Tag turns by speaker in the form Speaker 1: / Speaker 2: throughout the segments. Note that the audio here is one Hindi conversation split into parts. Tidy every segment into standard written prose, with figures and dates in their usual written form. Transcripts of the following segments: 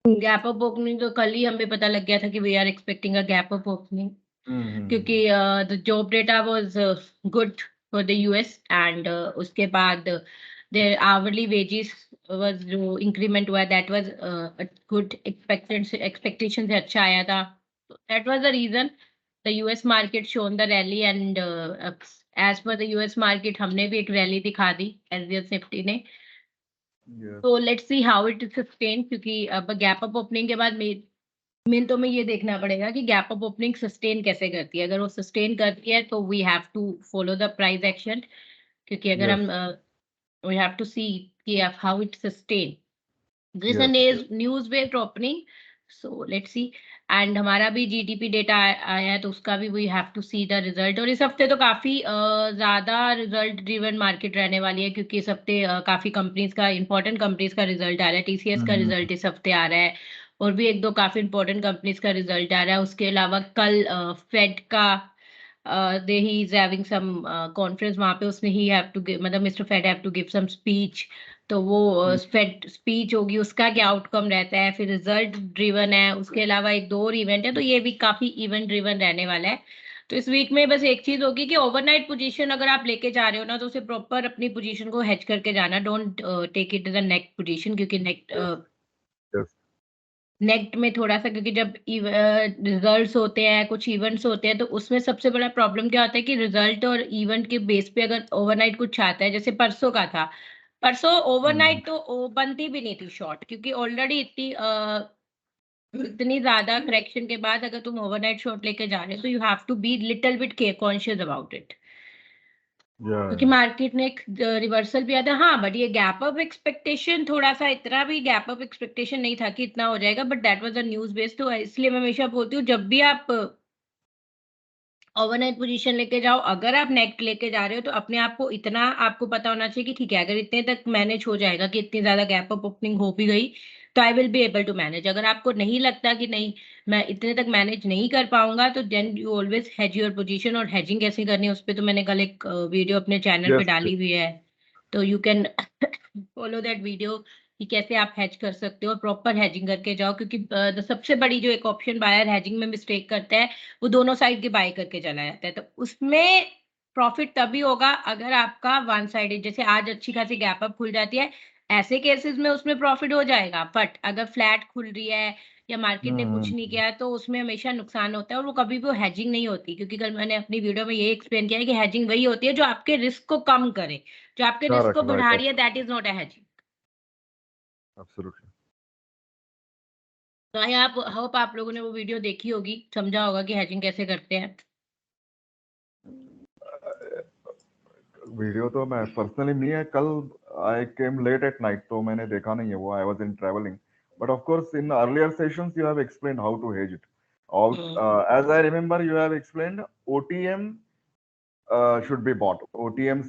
Speaker 1: गैप अप ओपनिंग तो कल ही हमें पता लग गया था कि we are expecting a gap up opening, क्योंकि the job data was good for the US and उसके बाद देयर आवरली वेजेस वाज जो इंक्रीमेंट हुआ दैट वाज गुड, एक्सपेक्टेशन से अच्छा आया था, that was the reason the US market shown the rally and as per the US market हमने भी एक रैली दिखा दी एसजीएस निफ्टी ने।
Speaker 2: Yes.
Speaker 1: तो let's see how it sustain, क्योंकि अब गैप अप ओपनिंग के बाद मेन तो में ये देखना पड़ेगा कि गैप अप ओपनिंग सस्टेन कैसे करती है। अगर वो सस्टेन करती है तो we have to follow the price action, क्योंकि अगर
Speaker 2: Yes.
Speaker 1: हम वी हैव टू सी कि how it sustain this
Speaker 2: Yes.
Speaker 1: News based opening. So let's see. And हमारा भी जीडीपी डेटा आया है तो उसका भी we have to see the result. और इस हफ्ते तो काफी ज्यादा रिजल्ट ड्रिवन मार्केट रहने वाली है, क्योंकि इस हफ्ते काफी कंपनीज का, इंपॉर्टेंट कंपनीज का रिजल्ट आ रहा है। टीसीएस का रिजल्ट इस हफ्ते आ रहा है और भी एक दो काफी इंपॉर्टेंट कंपनीज का रिजल्ट आ रहा है। उसके अलावा कल फेड का they he is having some conference, वहां पे उसने ही हैव टू गिव, मतलब mister Fed have to give some speech. तो वो फेड स्पीच होगी, उसका क्या आउटकम रहता है, फिर रिजल्ट ड्रिवन है। उसके अलावा एक दो और इवेंट है, तो ये भी काफी इवेंट ड्रिवन रहने वाला है। तो इस वीक में बस एक चीज होगी कि ओवरनाइट पोजीशन अगर आप लेके जा रहे हो ना, तो उसे प्रॉपर अपनी पोजीशन को हेज करके जाना। Don't take it as a naked position, क्योंकि
Speaker 2: Yes.
Speaker 1: नेक्स्ट में थोड़ा सा, क्योंकि जब रिजल्ट्स होते हैं, कुछ इवेंट्स होते हैं, तो उसमें सबसे बड़ा प्रॉब्लम क्या होता है कि रिजल्ट और इवेंट के बेस पे अगर ओवरनाइट कुछ आता है, जैसे परसों का था। परसों ओवरनाइट तो बनती भी नहीं थी शॉर्ट, क्योंकि ऑलरेडी इतनी ज्यादा करेक्शन के बाद अगर तुम ओवरनाइट शॉर्ट लेके जा रहे हो तो you have to be little bit conscious about it,
Speaker 2: Yeah.
Speaker 1: क्योंकि मार्केट में एक रिवर्सल भी आता है। हाँ, बट ये गैप अप एक्सपेक्टेशन थोड़ा सा, इतना भी गैप अप एक्सपेक्टेशन नहीं था कि इतना हो जाएगा, but that was a news based. तो इसलिए मैं हमेशा बोलती हूँ, जब भी आप ओवरनाइट पोजीशन लेके जाओ, अगर आप नेट लेके जा रहे हो, तो अपने आप को इतना आपको पता होना चाहिए कि ठीक है, अगर इतने तक मैनेज हो जाएगा कि इतनी ज्यादा गैप अप ओपनिंग हो भी गई तो I will be able to manage. अगर आपको नहीं लगता कि नहीं, मैं इतने तक मैनेज नहीं कर पाऊंगा, तो then you always hedge your position. और हेजिंग कैसे करनी है उस पर तो मैंने कल एक वीडियो अपने चैनल पे
Speaker 2: Yes. Yes.
Speaker 1: डाली हुई है, तो you can follow that video कि कैसे आप हेज कर सकते हो। प्रॉपर हेजिंग करके जाओ, क्योंकि सबसे बड़ी जो एक ऑप्शन बायर हेजिंग में मिस्टेक करता है, वो दोनों साइड के बाय करके चला जाता है। तो उसमें प्रॉफिट तभी होगा अगर आपका वन साइडेड, जैसे आज अच्छी खासी गैप अप खुल जाती है, ऐसे केसेस में उसमें प्रॉफिट हो जाएगा। बट अगर फ्लैट खुल रही है या मार्केट ने कुछ नहीं किया, तो उसमें हमेशा नुकसान होता है, और वो कभी भी हेजिंग नहीं होती। क्योंकि कल मैंने अपनी वीडियो में ये एक्सप्लेन किया है कि हेजिंग वही होती है जो आपके रिस्क को कम करे, जो आपके रिस्क
Speaker 2: Correct.
Speaker 1: को
Speaker 2: Right.
Speaker 1: बढ़ा रही है, that is not a hedging.
Speaker 2: Absolutely.
Speaker 1: तो आई आप होप आप लोगों ने वो वीडियो देखी होगी, समझा होगा कि हेजिंग कैसे करते हैं।
Speaker 2: वीडियो तो मैं पर्सनली नहीं है, कल I came late at night तो मैंने देखा नहीं है वो, I was in traveling, but of course in earlier sessions you have explained how to hedge it. All, as I remember, you have explained OTM should be bought. OTM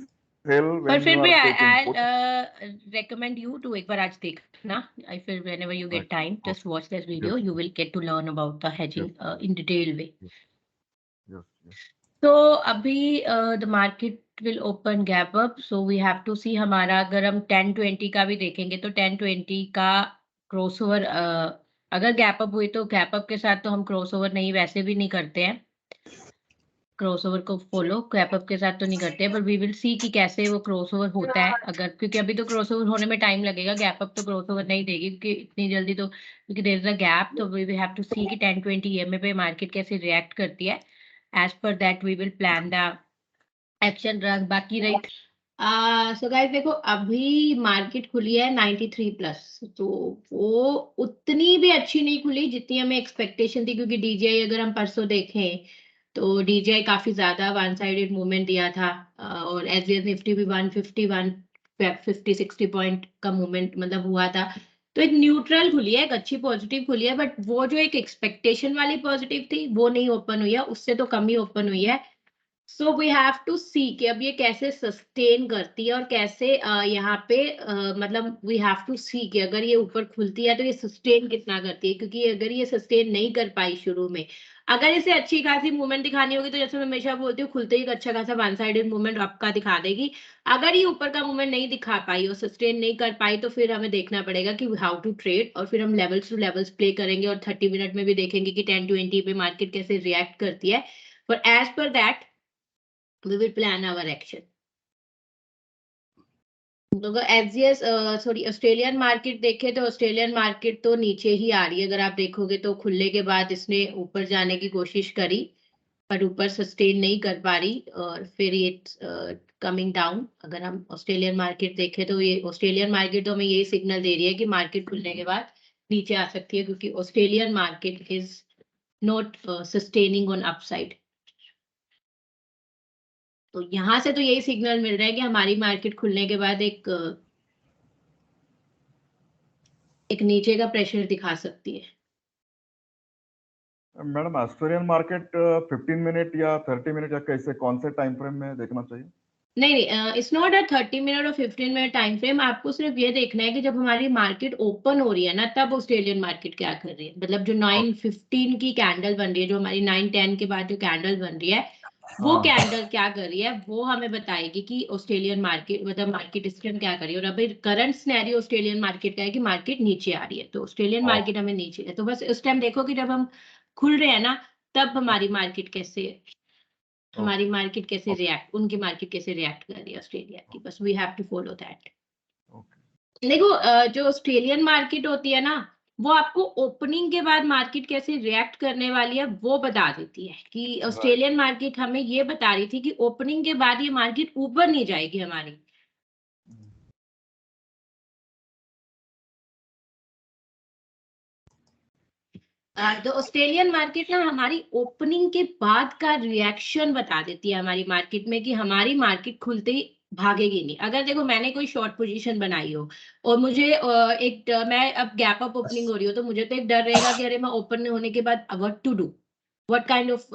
Speaker 2: sell
Speaker 1: पर
Speaker 2: when
Speaker 1: फिर
Speaker 2: you
Speaker 1: भी
Speaker 2: are taking put.
Speaker 1: I recommend you to एक बार आज देखना। आई फिर whenever you
Speaker 2: Right.
Speaker 1: Get time
Speaker 2: Okay.
Speaker 1: Just watch this
Speaker 2: Yes.
Speaker 1: Video, you will get to learn about the
Speaker 2: Yes.
Speaker 1: Hedging in detail way.
Speaker 2: Yes. Yes. Yes.
Speaker 1: तो अभी the market will open gap up, so we have to see. हमारा अगर हम 1020 का भी देखेंगे तो 1020 का क्रॉसओवर, अगर गैप अप हुई तो गैप अप के साथ तो हम क्रॉसओवर नहीं, वैसे भी नहीं करते हैं, क्रॉसओवर को फॉलो गैप अप के साथ तो नहीं करते, पर वी विल सी कि कैसे वो क्रॉसओवर होता है। अगर, क्योंकि अभी तो क्रॉसओवर होने में टाइम लगेगा, गैप अप तो क्रॉसओवर नहीं देगी क्योंकि इतनी जल्दी तो, क्योंकि देयर इज अ गैप। तो we will have to see कि 1020 ईएमए पे मार्केट कैसे रिएक्ट करती है। As per that we will plan the action run. बाकी रही सो गाइस, देखो अभी मार्केट खुली है 93 प्लस, तो वो उतनी भी अच्छी नहीं खुली जितनी हमें एक्सपेक्टेशन थी, क्योंकि डीजीआई अगर हम परसों देखें तो डीजीआई काफी ज्यादा वन साइडेड मूवमेंट दिया था, और एसजीएस निफ्टी भी 150 पॉइंट का मूवमेंट मतलब हुआ था। तो एक न्यूट्रल खुली है, एक अच्छी पॉजिटिव खुली है, बट वो जो एक एक्सपेक्टेशन वाली पॉजिटिव थी वो नहीं ओपन हुई है, उससे तो कम ही ओपन हुई है। सो वी हैव टू सी कि अब ये कैसे सस्टेन करती है और कैसे यहाँ पे मतलब वी हैव टू सी कि अगर ये ऊपर खुलती है तो ये सस्टेन कितना करती है, क्योंकि अगर ये सस्टेन नहीं कर पाई शुरू में, अगर इसे अच्छी खासी मूवमेंट दिखानी होगी तो जैसे मैं हमेशा बोलती हूँ खुलते ही एक अच्छा खासा वन साइडेड मूवमेंट आपका दिखा देगी। अगर ये ऊपर का मूवमेंट नहीं दिखा पाई और सस्टेन नहीं कर पाई तो फिर हमें देखना पड़ेगा कि हाउ टू ट्रेड, और फिर हम लेवल्स टू लेवल्स प्ले करेंगे और 30 मिनट में भी देखेंगे कि 10-20 पे मार्केट कैसे रिएक्ट करती है। पर as per that we will plan our action. तो एसजीएस सॉरी ऑस्ट्रेलियन मार्केट देखे तो ऑस्ट्रेलियन मार्केट तो नीचे ही आ रही है। अगर आप देखोगे तो खुलने के बाद इसने ऊपर जाने की कोशिश करी पर ऊपर सस्टेन नहीं कर पा रही और फिर ये कमिंग डाउन। अगर हम ऑस्ट्रेलियन मार्केट देखें तो ये ऑस्ट्रेलियन मार्केट तो हमें यही सिग्नल दे रही है कि मार्केट खुलने के बाद नीचे आ सकती है, क्योंकि Australian market is not sustaining on upside. तो यहां से तो यही सिग्नल मिल रहा है कि हमारी मार्केट खुलने के बाद एक नीचे का प्रेशर दिखा सकती है।
Speaker 2: मैडम ऑस्ट्रेलियन मार्केट 15 मिनट या 30 मिनट या कैसे कौन से टाइम फ्रेम में देखना चाहिए?
Speaker 1: नहीं, इट्स नॉट अ 30 मिनट और 15 मिनट टाइम फ्रेम। आपको सिर्फ ये देखना है कि जब हमारी मार्केट ओपन हो रही है ना, तब ऑस्ट्रेलियन मार्केट क्या कर रही है। मतलब जो 9:15 की कैंडल बन रही है, जो हमारी 9:10 के बाद जो कैंडल बन रही है, वो
Speaker 2: हाँ।
Speaker 1: कैंडल क्या कर रही है, वो हमें बताएगी कि ऑस्ट्रेलियन मार्केट मतलब मार्केट इस टाइम क्या कर रही है। और अभी करंट सिनेरियो ऑस्ट्रेलियन मार्केट का है कि मार्केट नीचे आ रही है, तो ऑस्ट्रेलियन
Speaker 2: हाँ।
Speaker 1: मार्केट हमें नीचे है। तो बस उस टाइम देखो कि जब हम खुल रहे हैं ना, तब हमारी मार्केट कैसे हमारी
Speaker 2: ओके।
Speaker 1: मार्केट कैसे रिएक्ट उनकी मार्केट कैसे रिएक्ट कर रही है ऑस्ट्रेलिया की। बस we have to follow that.
Speaker 2: Okay.
Speaker 1: देखो जो ऑस्ट्रेलियन मार्केट होती है ना, वो आपको ओपनिंग के बाद मार्केट कैसे रिएक्ट करने वाली है वो बता देती है। कि
Speaker 2: राइट।
Speaker 1: ऑस्ट्रेलियन मार्केट हमें ये बता रही थी कि ओपनिंग के बाद ये मार्केट ऊपर नहीं जाएगी हमारी। तो ऑस्ट्रेलियन मार्केट ना हमारी ओपनिंग के बाद का रिएक्शन बता देती है हमारी मार्केट में, कि हमारी मार्केट खुलते ही भागेगी नहीं। अगर देखो मैंने कोई शॉर्ट पोजीशन बनाई हो और मुझे मैं अब गैप अप ओपनिंग हो रही हो, तो मुझे तो एक डर रहेगा कि अरे मैं ओपन होने के बाद what to do, what kind of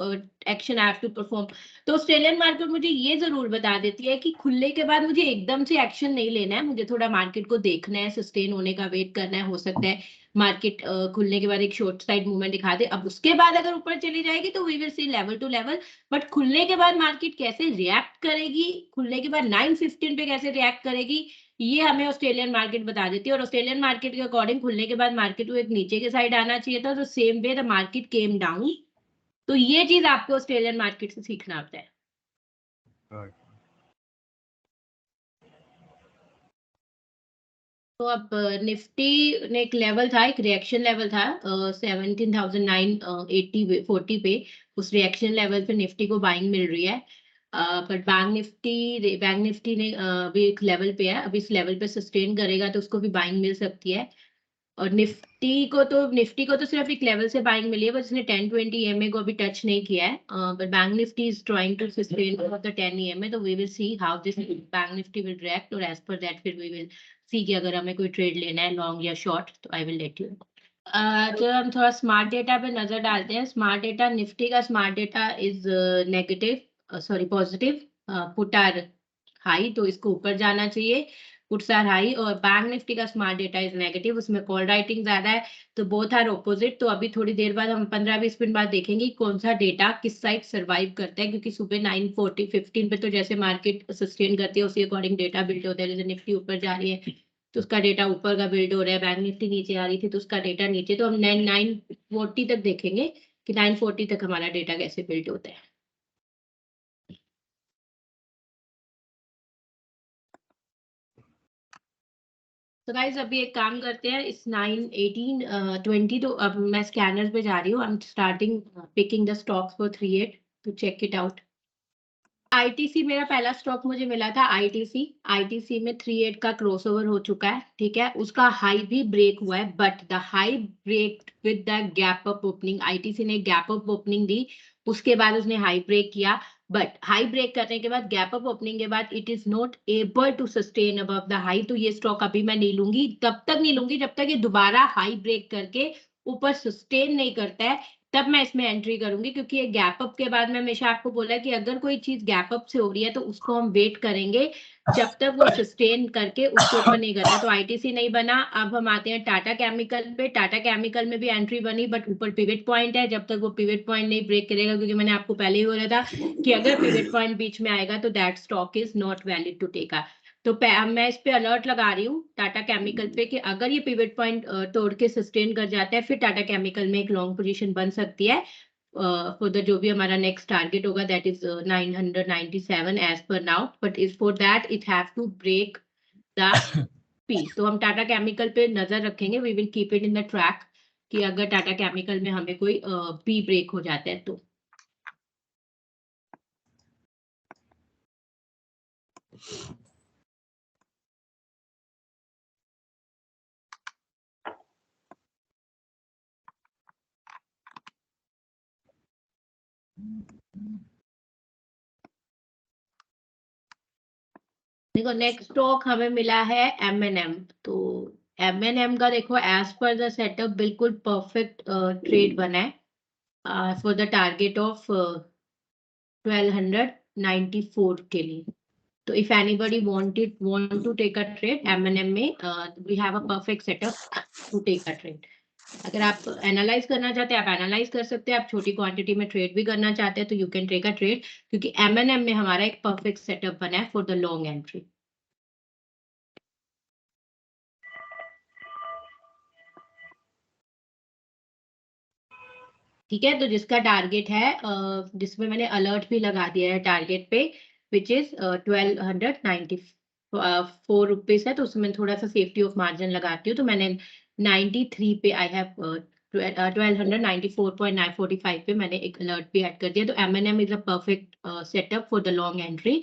Speaker 1: action I have to perform. तो ऑस्ट्रेलियन मार्केट मुझे ये जरूर बता देती है कि खुलने के बाद मुझे एकदम से एक्शन नहीं लेना है, मुझे थोड़ा मार्केट को देखना है, सस्टेन होने का वेट करना है। हो सकता है मार्केट खुलने के बाद एक शॉर्ट साइड मूवमेंट दिखा दे, अब उसके बाद अगर ऊपर चली जाएगी तो we will see level two level. But खुलने के बाद मार्केट कैसे रिएक्ट करेगी, खुलने के बाद 9:15 पे कैसे रिएक्ट करेगी, ये हमें ऑस्ट्रेलियन मार्केट बता देती है। और ऑस्ट्रेलियन मार्केट के अकॉर्डिंग खुलने के बाद मार्केट को एक नीचे के साइड आना चाहिए था, तो same way the market came down. तो ये चीज आपको ऑस्ट्रेलियन मार्केट से सीखना होता है।
Speaker 2: राइट।
Speaker 1: तो अब निफ्टी ने एक लेवल था, एक रिएक्शन लेवल था 17,980 पे। उस रिएक्शन लेवल पे निफ्टी को बाइंग मिल रही है। बट बैंक निफ्टी ने अभी एक लेवल पे है, अभी इस लेवल पे सस्टेन करेगा तो उसको भी बाइंग मिल सकती है। और निफ्टी को तो सिर्फ एक लेवल से बाइंग मिली है, बस इसने 10-20 ईएमए को अभी टच नहीं किया है। But bank Nifty is trying to sustain the 10 EMA, तो we will see how this bank Nifty will react, और एज पर दैट फिर वी विल सी कि अगर हमें कोई ट्रेड लेना है लॉन्ग या शॉर्ट, तो आई विल लेट यू। तो हम थोड़ा स्मार्ट डेटा पे नजर डालते हैं। स्मार्ट डेटा, निफ्टी का smart data is negative sorry positive, put are high, तो इसको ऊपर जाना चाहिए, पुट्स आर हाई। और बैंक निफ्टी का स्मार्ट डेटा इज नेगेटिव, उसमें कॉल राइटिंग ज्यादा है, तो बोथ आर ऑपोजिट। तो अभी थोड़ी देर बाद हम 15-20 मिनट बाद देखेंगे कौन सा डेटा किस साइड सर्वाइव करता है, क्योंकि सुबह 9:15 पे तो जैसे मार्केट सस्टेन करती है उसी अकॉर्डिंग डेटा बिल्ड होता है। जैसे निफ्टी ऊपर जा रही है तो उसका डेटा ऊपर का बिल्ड हो रहा है, बैंक निफ्टी नीचे आ रही थी तो उसका डेटा नीचे। तो हम 9:40 तक देखेंगे कि 9:40 तक हमारा डेटा कैसे बिल्ड होता है। तो गाइस अभी एक काम करते हैं, इस 9:18-20, तो अब मैं स्कैनर पे जा रही हूँ। I am starting picking the stocks for 38 to check it out. ITC मेरा पहला स्टॉक मुझे मिला था। आईटीसी में 38 का क्रॉसओवर हो चुका है, ठीक है। उसका हाई भी ब्रेक हुआ है, but the high break with the gap up opening. ITC ने गैप अप ओपनिंग दी, उसके बाद उसने हाई ब्रेक किया, बट हाई ब्रेक करने के बाद गैप अप ओपनिंग के बाद it is not able to sustain above the high. तो ये स्टॉक अभी मैं नहीं लूंगी, तब तक नहीं लूंगी जब तक ये दोबारा हाई ब्रेक करके ऊपर सस्टेन नहीं करता है। तब मैं इसमें एंट्री करूंगी, क्योंकि ये गैप अप के बाद मैं हमेशा आपको बोला कि अगर कोई चीज गैप अप से हो रही है तो उसको हम वेट करेंगे जब तक वो सस्टेन करके उसके ऊपर नहीं करना। तो आईटीसी नहीं बना, अब हम आते हैं टाटा केमिकल पे। टाटा केमिकल में भी एंट्री बनी, बट ऊपर पिवट पॉइंट है, जब तक वो पिवट पॉइंट नहीं ब्रेक करेगा, क्योंकि मैंने आपको पहले ही बोला था कि अगर पिवट पॉइंट बीच में आएगा तो that stock is not valid to take. तो मैं इस पे अलर्ट लगा रही हूँ टाटा केमिकल पे कि अगर ये पिवट पॉइंट तोड़ के सस्टेन कर जाता है, फिर टाटा केमिकल में एक लॉन्ग पोजीशन बन सकती है फॉर द जो भी हमारा नेक्स्ट टारगेट होगा, that is 997 as per now, but is for that it have to break the P. तो हम टाटा केमिकल पे नजर रखेंगे, we will keep it in the track कि अगर टाटा केमिकल में हमें कोई पी ब्रेक हो जाता है तो। देखो नेक्स्ट स्टॉक हमें मिला है M&M। तो M&M का देखो एज पर द सेटअप बिल्कुल परफेक्ट ट्रेड बना है फॉर द टारगेट ऑफ 1294 के लिए। तो if anybody want to take a trade M&M में, we have a perfect setup to take a trade। अगर आप एनालाइज करना चाहते हैं आप एनालाइज कर सकते हैं, आप छोटी क्वांटिटी में ट्रेड भी करना चाहते हैं तो you can take a trade, क्योंकि M&M में हमारा एक परफेक्ट सेटअप बना है फॉर द लॉन्ग एंट्री। ठीक है, तो जिसका टारगेट है जिसमें मैंने अलर्ट भी लगा दिया है टारगेट पे, विच इज 1294 रुपीज है, तो उसमें थोड़ा सा सेफ्टी ऑफ मार्जिन लगाती हूँ। तो मैंने 93 पे आई हैव 1294.945 पे मैंने एक अलर्ट भी ऐड कर दिया। तो M&M is a perfect setup for the long entry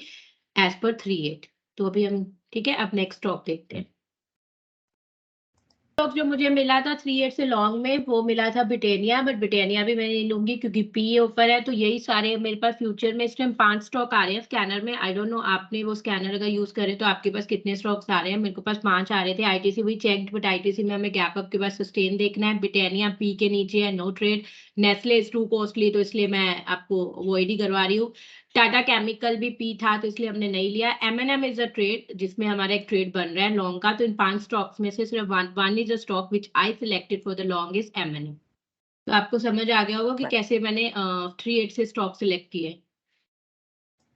Speaker 1: as per 38। तो अभी हम ठीक है, अब नेक्स्ट स्टॉक देखते हैं। स्टॉक जो मुझे मिला था 38 से लॉन्ग में, वो मिला था ब्रिटेनिया, बट ब्रिटेनिया भी मैं नहीं लूंगी क्योंकि पी ऊपर है। तो यही सारे मेरे पास फ्यूचर में इस टाइम 5 स्टॉक आ रहे हैं स्कैनर में। आई डोंट नो आपने वो स्कैनर अगर यूज करे तो आपके पास कितने स्टॉक्स आ रहे हैं। मेरे पास 5 आ रहे थे। आईटीसी भी चेक्ड, बट आईटीसी में हमें गैप अप के बाद सस्टेन देखना है। ब्रिटेनिया पी के नीचे है, no trade. Nestle is too costly, तो इसलिए मैं आपको अवॉइड ही करवा रही हूँ। टाटा केमिकल भी पी था तो इसलिए हमने नहीं लिया। M&M इज अ ट्रेड जिसमें हमारा एक ट्रेड बन रहा है लॉन्ग का। तो इन 5 स्टॉक्स में से सिर्फ one is a stock which I selected for the long is M&M। तो आपको समझ आ गया होगा कि कैसे मैंने 38 से स्टॉक सिलेक्ट किए।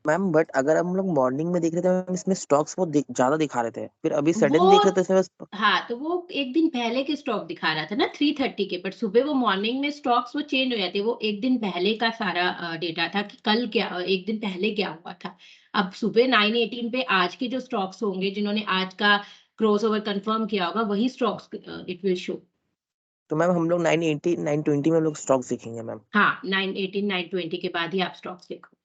Speaker 3: मैम बट अगर हम लोग मॉर्निंग में देख रहे थे मैम, इसमें स्टॉक्स बहुत ज्यादा दिखा रहे थे, फिर अभी सडन देख रहे थे इसमें
Speaker 1: हाँ, तो वो एक दिन पहले के स्टॉक दिखा रहा था ना 330 के, बट सुबह वो मॉर्निंग में स्टॉक्स वो चेंज हो जाते, वो एक दिन पहले का सारा डेटा था कि कल क्या एक दिन पहले क्या हुआ था। अब सुबह 918 पे आज के जो स्टॉक्स होंगे जिन्होंने आज का क्रॉस ओवर कंफर्म किया होगा वही स्टॉक्स इट विल शो।
Speaker 3: तो मैम हम लोग 980 920 में हम लोग स्टॉक्स देखेंगे मैम।
Speaker 1: हाँ, 918 920 के बाद ही आप स्टॉक्स देखोगे।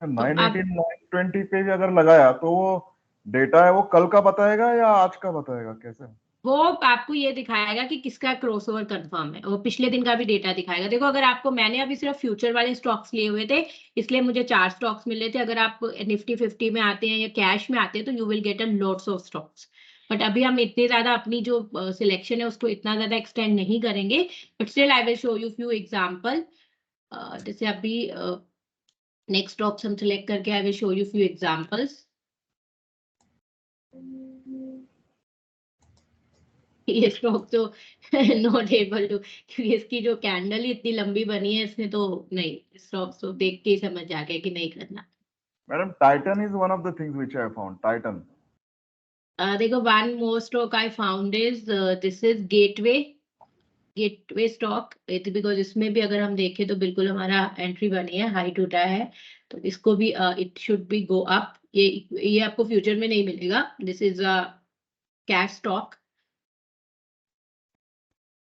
Speaker 1: तो
Speaker 2: 918 920 पे भी अगर लगाया तो वो डेटा है वो कल का बताएगा या आज का बताएगा, कैसे?
Speaker 1: वो आपको ये दिखाएगा कि किसका क्रॉसओवर कंफर्म है, वो पिछले दिन का भी डेटा दिखाएगा। देखो अगर आपको, मैंने अभी सिर्फ फ्यूचर वाले स्टॉक्स लिए हुए थे इसलिए मुझे 4 स्टॉक्स मिले थे। अगर आप निफ्टी 50 में आते हैं या कैश में आते हैं तो you will get a lots of stocks. But अभी हम इतने ज्यादा अपनी जो सिलेक्शन है उसको इतना ज्यादा एक्सटेंड नहीं करेंगे, but still I will show you few example. जैसे अभी नेक्स्ट स्टॉक्स हम सिलेक्ट करके I will show you few examples. ये स्टॉक तो नॉट एबल टू, क्योंकि इसकी जो कैंडल ही इतनी लंबी बनी है इसने तो नहीं, स्टॉक तो देख के ही समझ आ गया कि नहीं करना।
Speaker 2: Madam Titan is one of the things which I found, Titan.
Speaker 1: देखो one more stock I found is this is Gateway stock. Because इसमें भी अगर हम देखें तो बिल्कुल हमारा एंट्री बनी है, हाई टूटा है, तो इसको भी it should be go up. ये आपको फ्यूचर में नहीं मिलेगा। This is a cash stock.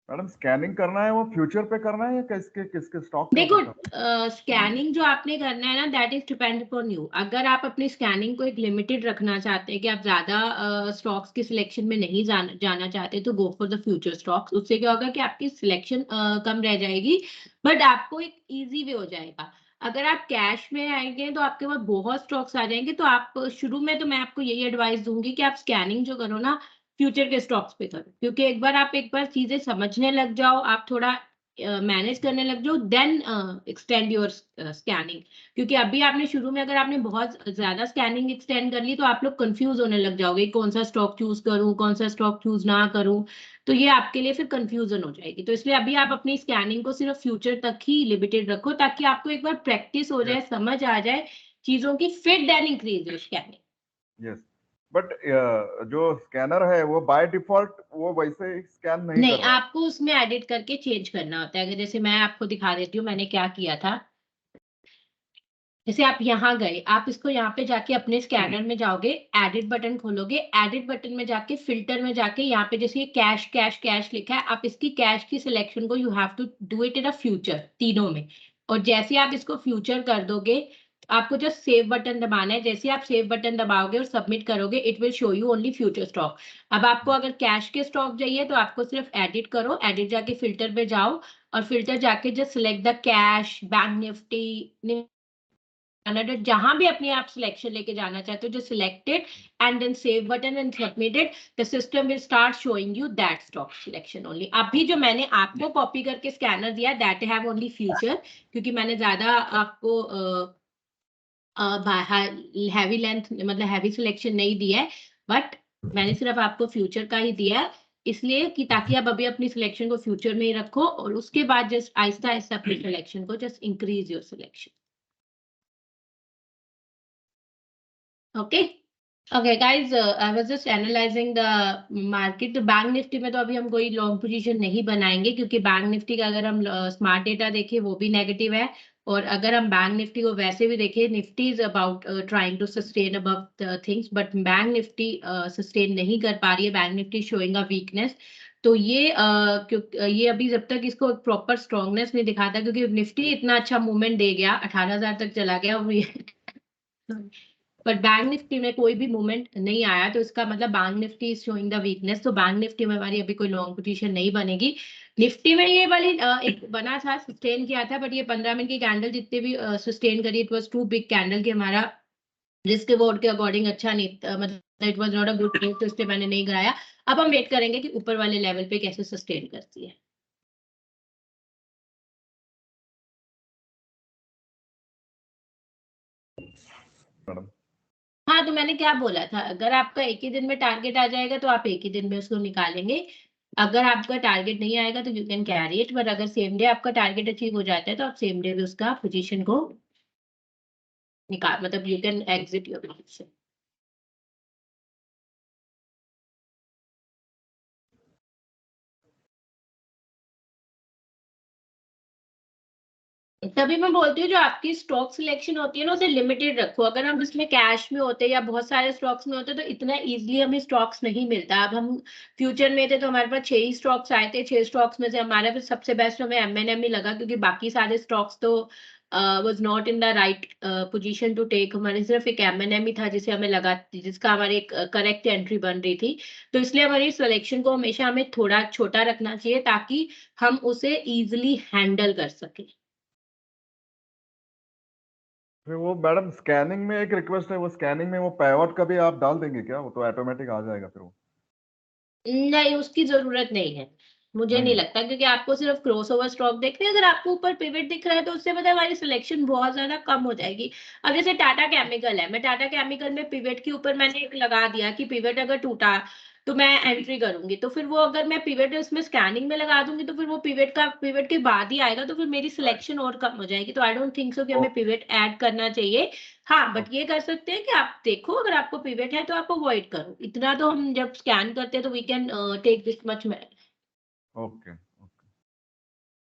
Speaker 2: Madam scanning करना है वो फ्यूचर पे करना है या किसके किसके स्टॉक के
Speaker 1: देखो
Speaker 2: ऊपर करना
Speaker 1: स्कैनिंग जो आपने करना है ना that is depend upon you. अगर आप अपनी स्कैनिंग को एक लिमिटेड रखना चाहते हैं कि आप ज्यादा स्टॉक्स की सिलेक्शन में नहीं जाना चाहते तो गो फॉर द फ्यूचर स्टॉक्स। उससे क्या होगा कि आपकी सिलेक्शन कम रह जाएगी, बट आपको एक इजी वे हो जाएगा। अगर आप कैश में आएंगे तो आपके पास बहुत स्टॉक्स आ जाएंगे। तो आप शुरू में तो मैं आपको यही एडवाइस दूंगी कि आप स्कैनिंग जो करो ना फ्यूचर के स्टॉक्स पे करो, क्योंकि एक बार चीजें समझने लग जाओ, आप थोड़ा मैनेज करने लग जाओ, देन एक्सटेंड योर स्कैनिंग। क्योंकि अभी आपने शुरू में अगर आपने बहुत ज्यादा स्कैनिंग एक्सटेंड कर ली तो आप लोग कंफ्यूज होने लग जाओगे, कौन सा स्टॉक चूज करूं, कौन सा स्टॉक चूज ना करूं, तो ये आपके लिए फिर कंफ्यूजन हो जाएगी। तो इसलिए अभी आप अपनी स्कैनिंग को सिर्फ फ्यूचर तक ही लिमिटेड रखो, ताकि आपको एक बार प्रैक्टिस हो जाए, समझ आ जाए चीजों की, फिर then increase your scanning.
Speaker 2: Yes, but जो स्कैनर है वो बाय डिफॉल्ट वो वैसे ही स्कैन नहीं
Speaker 1: नहीं,
Speaker 2: कर रहा है।
Speaker 1: आपको उसमें एडिट करके चेंज करना होता है। अगर जैसे मैं आपको दिखा देती हूँ मैंने क्या किया था। जैसे आप यहाँ गए, आप इसको यहाँ पे जाके अपने स्कैनर में जाओगे, एडिट बटन खोलोगे, एडिट बटन में जाके फिल्टर में जाके यहाँ पे जैसे ये कैश कैश कैश लिखा है, आप इसकी कैश की सिलेक्शन को you have to do it in a future, तीनों में। और जैसे आप इसको फ्यूचर कर दोगे, आपको जस्ट सेव बटन दबाना है। जैसे आप सेव बटन दबाओगे और सबमिट करोगे, it will show you only future stock. अब आपको अगर कैश के स्टॉक चाहिए तो आपको सिर्फ एडिट करो, एडिट जाके फिल्टर पे जाओ, और फिल्टर जाके just select the cash, bank Nifty, जहां भी अपनी आप सिलेक्शन लेके जाना चाहते हो, जो selected and then save button and submitted, the system will start showing you that stock selection only. अभी जो मैंने आपको कॉपी करके स्कैनर दिया, दैट हैव ओनली फ्यूचर, क्योंकि मैंने ज्यादा आपको हैवी लेंथ मतलब हैवी सिलेक्शन नहीं दिया है, बट मैंने सिर्फ आपको फ्यूचर का ही दिया है, इसलिए कि ताकि आप अभी अपनी सिलेक्शन को फ्यूचर में ही रखो, और उसके बाद जस्ट आहिस्ता आहिस्ता अपनी सिलेक्शन को just increase your selection. Okay okay guys, I was just analysing the market. तो बैंक निफ्टी में तो अभी हम कोई लॉन्ग पोजीशन नहीं बनाएंगे, क्योंकि बैंक निफ्टी का अगर हम स्मार्ट डेटा देखें वो भी नेगेटिव है, और अगर हम बैंक निफ्टी को वैसे भी देखें, Nifty is about trying to sustain above things, but bank Nifty sustain नहीं कर पा रही है, bank Nifty showing a weakness. तो ये ये अभी जब तक इसको प्रॉपर स्ट्रांगनेस नहीं दिखाता, क्योंकि निफ्टी इतना अच्छा मूवमेंट दे गया, 18,000 तक चला गया, और बट बैंक निफ्टी में कोई भी मूवमेंट नहीं आया, तो इसका मतलब bank Nifty is showing the weakness. तो बैंक निफ्टी में हमारी अभी कोई लॉन्ग पोजीशन नहीं बनेगी। निफ्टी में ये वाली एक बना था, सस्टेन किया था, बट ये 15 मिनट की कैंडल जितने भी सस्टेन करी, it was too big candle, कि हमारा रिस्क रिवॉर्ड के अकॉर्डिंग अच्छा नहीं, मतलब it was not a good move, तो इसलिए मैंने नहीं कराया। अब हम वेट करेंगे कि ऊपर वाले लेवल पे कैसे सस्टेन करती है।
Speaker 2: मैडम,
Speaker 1: हाँ, तो मैंने क्या बोला था, अगर आपका एक ही दिन में टारगेट आ जाएगा तो आप एक ही दिन में उसको निकालेंगे। अगर आपका टारगेट नहीं आएगा तो you can carry it, but अगर सेम डे आपका टारगेट अचीव हो जाता है तो आप सेम डे भी उसका पोजीशन को निकाल, मतलब you can exit your position. तभी मैं बोलती हूँ जो आपकी स्टॉक सिलेक्शन होती है ना, उसे लिमिटेड रखो। अगर हम इसमें कैश में होते या बहुत सारे स्टॉक्स में होते तो इतना इजीली हमें स्टॉक्स नहीं मिलता। अब हम फ्यूचर में थे तो हमारे पास 6 ही स्टॉक्स आए थे, 6 स्टॉक्स में से हमारा भी सबसे बेस्ट हमें एमएनएम ही लगा, क्योंकि बाकी सारे स्टॉक्स तो was not in the right position to take. हमारे सिर्फ एक एमएनएम ही था जिसे हमें लगा, जिसका हमारी एक करेक्ट एंट्री बन रही थी। तो इसलिए हमारी सिलेक्शन को हमेशा हमें थोड़ा छोटा रखना चाहिए, ताकि हम उसे इजिली हैंडल कर सकें।
Speaker 2: फिर वो मैडम स्कैनिंग में एक रिक्वेस्ट है, वो स्कैनिंग में वो पैवट का भी आप डाल देंगे क्या? वो तो ऑटोमेटिक आ जाएगा फिर वो।
Speaker 1: नहीं, उसकी जरूरत नहीं है, मुझे नहीं
Speaker 2: नहीं।
Speaker 1: लगता, क्योंकि आपको सिर्फ क्रॉसओवर स्टॉक देखते हैं। अगर आपको ऊपर पिवट दिख रहा है तो उससे पता हमारी सिलेक्शन बहुत ज्यादा कम हो जाएगी। अब जैसे टाटा केमिकल है, मैं टाटा केमिकल में पिवट के ऊपर मैंने एक लगा दिया कि पिवट अगर टूटा तो मैं एंट्री करूंगी, तो फिर वो अगर मैं पिवट उसमें स्कैनिंग में लगा दूंगी तो फिर वो पिवट के बाद ही आएगा, तो फिर मेरी सिलेक्शन और कम हो जाएगी। तो आई डोंट थिंक सो कि हमें पिवट ऐड करना चाहिए। हाँ, बट ये कर सकते हैं कि आप देखो, अगर आपको पिवट है तो आप अवॉइड करो। इतना तो हम जब स्कैन करते हैं तो we can take this much.
Speaker 2: Okay.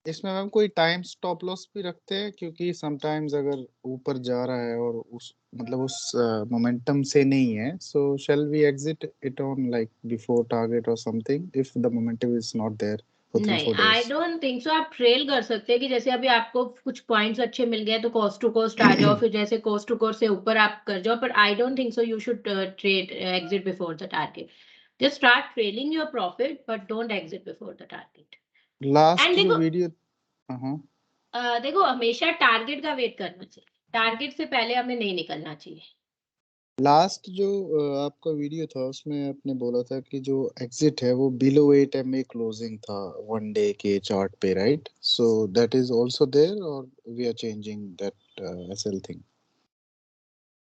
Speaker 4: इसमें मैम कोई टाइम स्टॉप लॉस भी रखते हैं, क्योंकि समटाइम्स अगर ऊपर जा रहा है और उस मतलब उस मोमेंटम से नहीं है, so shall we exit it on like before target और something if the momentum is not there for
Speaker 1: नहीं,
Speaker 4: 3-4
Speaker 1: I
Speaker 4: days?
Speaker 1: Don't think so. आप ट्रेल कर सकते हैं कि जैसे अभी आपको कुछ पॉइंट्स अच्छे मिल गए तो कॉस्ट टू कॉस्ट आ जाओ, फिर जैसे कॉस्ट टू कॉस्ट से ऊपर आप कर जाओ, पर I don't think so you should trade exit before the target. Just start trailing your profit, but don't exit before the target.
Speaker 4: Last
Speaker 1: and
Speaker 4: जो
Speaker 1: देखो,
Speaker 4: वीडियो, हाँ
Speaker 1: देखो हमेशा टारगेट का वेट करना चाहिए, टारगेट से पहले हमें नहीं निकलना चाहिए।
Speaker 4: लास्ट जो आपका वीडियो था उसमें आपने बोला था कि जो एग्जिट है वो बिलो 8 MA क्लोजिंग था 1 डे के चार्ट पे, right? So that is also there और we are changing that SL thing?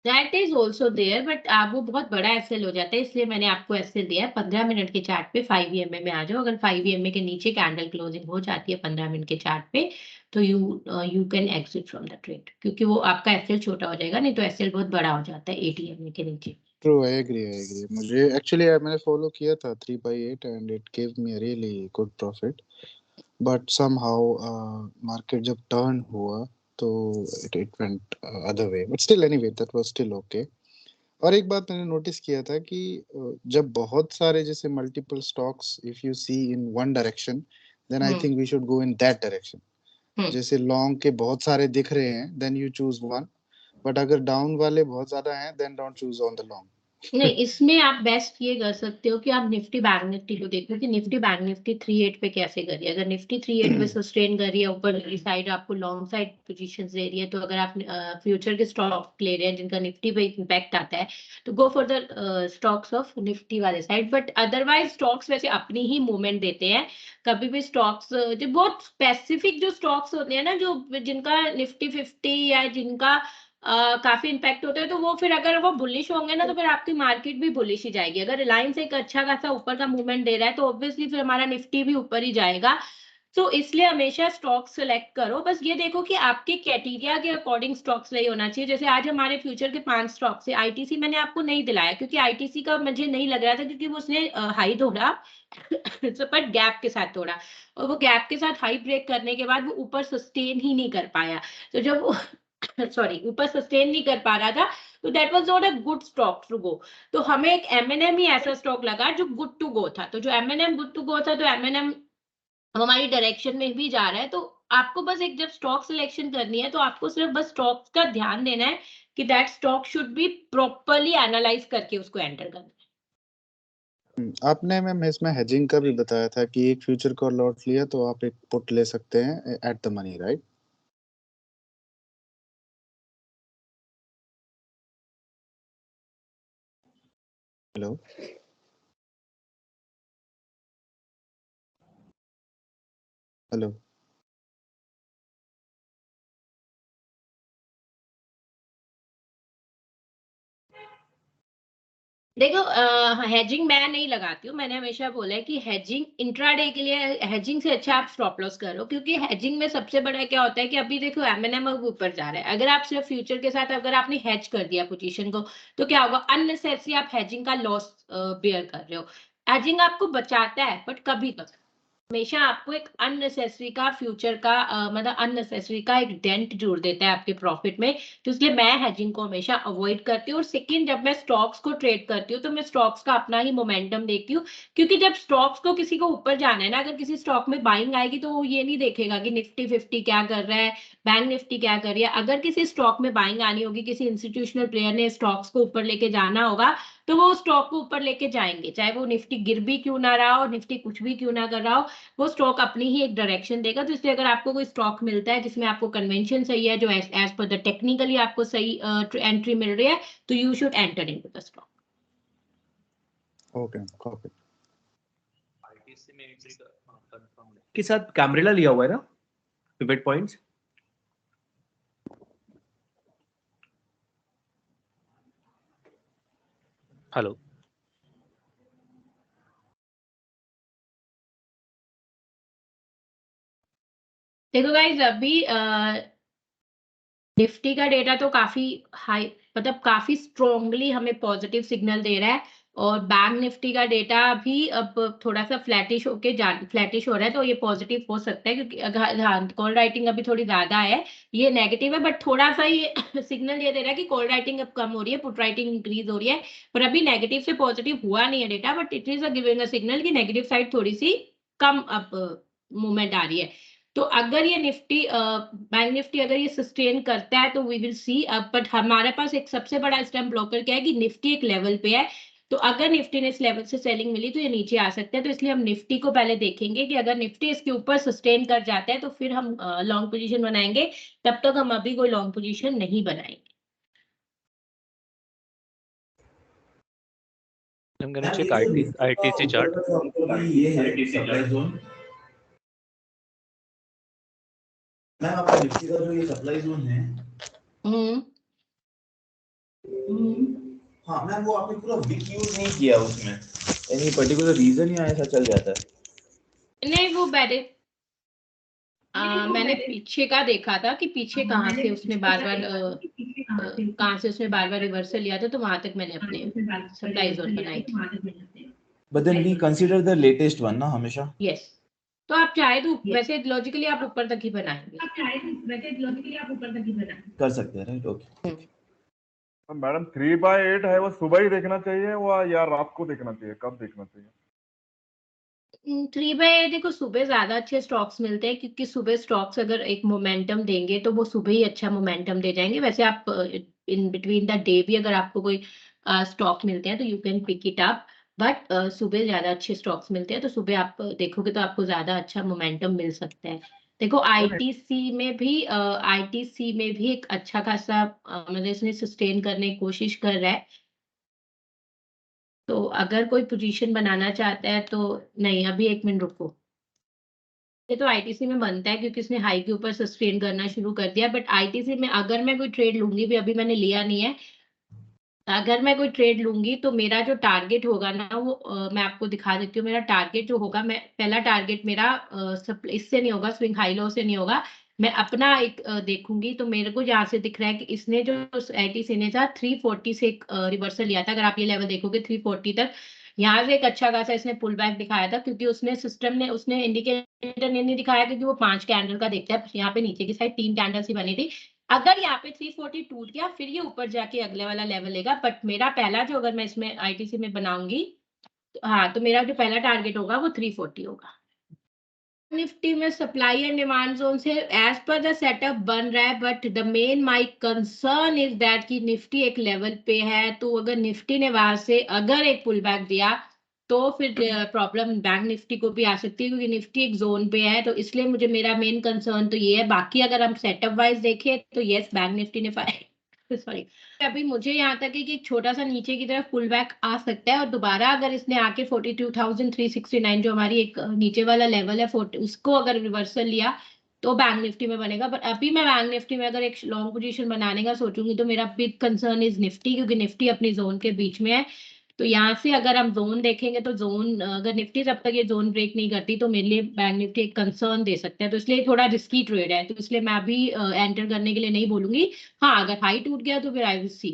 Speaker 1: That is also there, but आप वो बहुत बड़ा एसएल हो जाता है, इसलिए मैंने आपको एसएल दिया है 15 मिनट के चार्ट पे 5 EMA में आ जाओ। अगर 5 EMA के नीचे कैंडल क्लोजिंग हो जाती है 15 मिनट के चार्ट पे, तो you can exit from the trade, क्योंकि वो आपका एसएल छोटा हो जाएगा, नहीं तो एसएल बहुत बड़ा हो जाता है 8 EMA के नीचे।
Speaker 4: True, I agree. मुझे एक्चुअली मैंने फॉलो किया था 3/8 and it give me a really good profit, but somehow market जब टर्न हुआ तो it went other way, but still anyway that was still okay. और एक बात मैंने नोटिस किया था कि जब बहुत सारे जैसे multiple stocks if you see in one direction, then I think we should go in that direction. जैसे लॉन्ग के बहुत सारे दिख रहे हैं, then you choose one, but अगर डाउन वाले बहुत ज्यादा हैं, then don't choose on the long.
Speaker 1: नहीं, इसमें आप बेस्ट ये कर सकते हो कि आप निफ्टी बैंक निफ्टी को देखो कि निफ्टी बैंक निफ्टी 38 पे कैसे कर रही है। अगर निफ्टी 38 पे सस्टेन कर रही है, ऊपर साइड आपको लॉन्ग साइड पोजीशंस दे रही है, तो अगर आप फ्यूचर के स्टॉक ले रहे हैं जिनका निफ्टी पे इम्पैक्ट आता है, तो गो for the stocks of Nifty वाले साइड। बट अदरवाइज स्टॉक्स वैसे अपनी ही मूवमेंट देते हैं। कभी भी स्टॉक्स जो बहुत स्पेसिफिक जो स्टॉक्स होते हैं ना, जो जिनका निफ्टी 50 या जिनका काफी इम्पैक्ट होता है, तो वो फिर अगर वो बुलिश होंगे ना, तो फिर आपकी मार्केट भी बुलिश ही जाएगी। अगर रिलायंस एक अच्छा खासा ऊपर का मूवमेंट दे रहा है, तो ऑब्वियसली फिर हमारा निफ्टी भी ऊपर ही जाएगा। तो इसलिए हमेशा स्टॉक सेलेक्ट करो, बस ये देखो कि आपके क्राइटेरिया के अकॉर्डिंग स्टॉक सही होना चाहिए। जैसे आज हमारे फ्यूचर के 5 स्टॉक से आईटीसी मैंने आपको नहीं दिलाया, क्योंकि आईटीसी का मुझे नहीं लग रहा था, क्योंकि वो उसने हाई तोड़ा पर गैप के साथ तोड़ा, और वो गैप के साथ हाई ब्रेक करने के बाद वो ऊपर सस्टेन ही नहीं कर पाया। तो जब वो सॉरी ऊपर सस्टेन नहीं कर पा रहा था, तो that was not a good stock to go. तो हमें एक एमएनएम ही ऐसा स्टॉक लगा जो गुड टू गो था। तो जो एमएनएम गुड टू गो था, तो एमएनएम हमारी डायरेक्शन में भी जा रहा है। तो आपको बस एक जब स्टॉक सिलेक्शन करनी है, तो आपको सिर्फ बस स्टॉक का ध्यान देना है कि that stock should be properly analyse करके उसको एंटर करना है।
Speaker 4: आपने मैम इसमें हेजिंग का भी बताया था कि एक फ्यूचर को लॉट लिया तो आप एक पुट ले सकते हैं at the money, right? Hello hello.
Speaker 1: देखो, हेजिंग मैं नहीं लगाती हूँ। मैंने हमेशा बोला है कि हेजिंग इंट्राडे के लिए, हेजिंग से अच्छा आप स्टॉप लॉस करो, क्योंकि हेजिंग में सबसे बड़ा क्या होता है कि अभी देखो एमएनएम अब ऊपर जा रहा है। अगर आप सिर्फ फ्यूचर के साथ अगर आपने हेज कर दिया पोजीशन को, तो क्या होगा, अननेसेसरी आप हेजिंग का लॉस बेयर कर रहे हो। हेजिंग आपको बचाता है, बट कभी कभी हमेशा आपको एक अननेसेसरी का फ्यूचर का मतलब अननेसेसरी का एक डेंट जोड़ देता है आपके प्रॉफिट में। तो इसलिए मैं हेजिंग को हमेशा अवॉइड करती हूँ। और सेकंड, जब मैं स्टॉक्स को ट्रेड करती हूँ, तो मैं स्टॉक्स का अपना ही मोमेंटम देखती हूँ, क्योंकि जब स्टॉक्स को किसी को ऊपर जाना है ना, अगर किसी स्टॉक में बाइंग आएगी, तो वो ये नहीं देखेगा कि निफ्टी 50 क्या कर रहा है, बैंक निफ्टी क्या कर रही है। अगर किसी स्टॉक में बाइंग आनी होगी, किसी इंस्टीट्यूशनल प्लेयर ने स्टॉक्स को ऊपर लेके जाना होगा, तो वो स्टॉक को ऊपर लेके जाएंगे, चाहे वो निफ्टी गिर भी क्यों ना रहा हो, निफ्टी कुछ भी क्यों ना कर रहा हो, वो स्टॉक अपनी ही एक डायरेक्शन देगा। तो इसलिए अगर आपको कोई स्टॉक मिलता है जिसमें आपको कन्वेंशन सही है, जो एज पर द टेक्निकली आपको सही एंट्री मिल रही है, तो you should enter into the stock.
Speaker 4: Okay, copy.
Speaker 5: ITC में एंट्री कंफर्म के साथ कैमरेला लिया हुआ है ना पिवट पॉइंट्स। हेलो,
Speaker 1: देखो गाइज, अभी निफ्टी का डेटा तो काफी हाई, मतलब काफी स्ट्रोंगली हमें पॉजिटिव सिग्नल दे रहा है। और बैंक निफ्टी का डेटा भी अब थोड़ा सा फ्लैटिश फ्लैटिश हो रहा है, तो ये पॉजिटिव हो सकता है, क्योंकि हाँ, कॉल राइटिंग अभी थोड़ी ज्यादा है, ये नेगेटिव है, बट थोड़ा सा ये सिग्नल ये दे रहा है कि कॉल राइटिंग अब कम हो रही है, पुट राइटिंग इंक्रीज हो रही है। पर अभी नेगेटिव से पॉजिटिव हुआ नहीं है data, but it is giving a signal कि नेगेटिव साइड थोड़ी सी कम अब मूवमेंट आ रही है। तो अगर ये निफ्टी बैंक निफ्टी अगर ये सस्टेन करता है, तो वी विल सी। अब बट हमारे पास एक सबसे बड़ा स्टैम्प ब्लॉकर क्या है कि निफ्टी एक लेवल पे है, तो अगर निफ्टी ने इस लेवल से सेलिंग मिली, तो ये नीचे आ सकता है। तो इसलिए हम निफ्टी को पहले देखेंगे कि अगर निफ्टी इसके ऊपर सस्टेन कर जाता है, तो फिर हम लॉन्ग पोजीशन बनाएंगे। तब तक हम अभी कोई लॉन्ग पोजीशन नहीं बनाएंगे।
Speaker 6: I'm gonna check ITC chart.
Speaker 7: Ma'am आपका निफ्टी का जो ये सप्लाई जोन है, हाँ मैम वो आपने पूरा विक यूज नहीं किया उसमें, एनी पर्टिकुलर रीजन या ऐसा चल जाता है?
Speaker 1: नहीं, वो बैठे मैंने पीछे का देखा था कि पीछे कहाँ से उसने बार बार रिवर्सल लिया था, तो वहां तक मैंने अपने सप्लाई जोन बनाई थी।
Speaker 7: But then we consider the latest one ना हमेशा।
Speaker 1: यस, तो आप चाहे तो वैसे लॉजिकली आप ऊपर तक ही बनाएंगे,
Speaker 7: कर सकते हैं, राइट? ओके
Speaker 2: मैडम 3/8 है, वो सुबह ही देखना चाहिए वो या रात को देखना चाहिए, कब देखना चाहिए?
Speaker 1: 3/8 देखो, सुबह ज्यादा अच्छे स्टॉक्स मिलते हैं क्योंकि सुबह स्टॉक्स अगर एक मोमेंटम देंगे तो वो सुबह ही अच्छा मोमेंटम दे जाएंगे। वैसे आप इन बिटवीन द डे भी अगर आपको कोई स्टॉक मिलते हैं तो you can pick it up, but सुबह ज्यादा अच्छे स्टॉक्स मिलते हैं तो सुबह आप देखोगे तो आपको ज्यादा अच्छा मोमेंटम मिल सकता है। देखो आईटीसी में भी एक अच्छा खासा मतलब इसने सस्टेन करने की कोशिश कर रहा है, तो अगर कोई पोजीशन बनाना चाहता है तो नहीं, अभी 1 मिनट रुको। ये तो आईटीसी में बनता है क्योंकि इसने हाई के ऊपर सस्टेन करना शुरू कर दिया, बट आईटीसी में अगर मैं कोई ट्रेड लूंगी भी, अभी मैंने लिया नहीं है, अगर मैं कोई ट्रेड लूंगी तो मेरा जो टारगेट होगा ना वो मैं आपको दिखा देती हूँ। मेरा टारगेट जो होगा, मैं पहला टारगेट मेरा इससे नहीं होगा, स्विंग हाई लो से नहीं होगा, मैं अपना एक देखूंगी। तो मेरे को यहाँ से दिख रहा है कि इसने जो आईटीसी ने था 340 से एक रिवर्सल लिया था। अगर आप ये लेवल देखोगे 340 तक, यहाँ से एक अच्छा खासा इसने पुल बैक दिखाया था क्योंकि उसने इंडिकेटर नहीं दिखाया क्योंकि वो 5 कैंडल का देखता है। यहाँ पे नीचे की साइड 3 कैंडल्स ही बनी थी। अगर यहाँ पे 340 टूट गया फिर ये ऊपर जाके अगले वाला लेवल लेगा, बट मेरा पहला जो, अगर मैं इसमें आईटीसी में बनाऊंगी तो हाँ, तो मेरा जो पहला टारगेट होगा वो 340 होगा। निफ्टी में सप्लाई एंड डिमांड जोन से एज पर द सेटअप बन रहा है, but the main my concern is that कि निफ्टी एक लेवल पे है, तो अगर निफ्टी ने वहां से अगर एक पुल बैक दिया तो फिर प्रॉब्लम बैंक निफ्टी को भी आ सकती है क्योंकि निफ्टी एक जोन पे है। तो इसलिए मुझे मेरा मेन कंसर्न तो ये है। बाकी अगर हम सेटअप वाइज देखें तो यस, बैंक निफ्टी ने सॉरी, अभी मुझे यहाँ तक है कि एक छोटा सा नीचे की तरफ पुल बैक आ सकता है और दोबारा अगर इसने आके 42,369 जो हमारी एक नीचे वाला लेवल है 40, उसको अगर रिवर्सल लिया तो बैंक निफ्टी में बनेगा। बट अभी मैं बैंक निफ्टी में अगर एक लॉन्ग पोजीशन बनाने का सोचूंगी तो मेरा बिग कंसर्न इज निफ्टी, क्योंकि निफ्टी अपनी जोन के बीच में है। तो यहाँ से अगर हम जोन देखेंगे तो जोन, अगर निफ्टी जब तक ये जोन ब्रेक नहीं करती तो मेरे लिए बैंक निफ्टी एक कंसर्न दे सकते हैं। तो इसलिए थोड़ा रिस्की ट्रेड है, तो इसलिए मैं अभी एंटर करने के लिए नहीं बोलूंगी। हाँ, अगर हाई टूट गया तो फिर आई विल सी।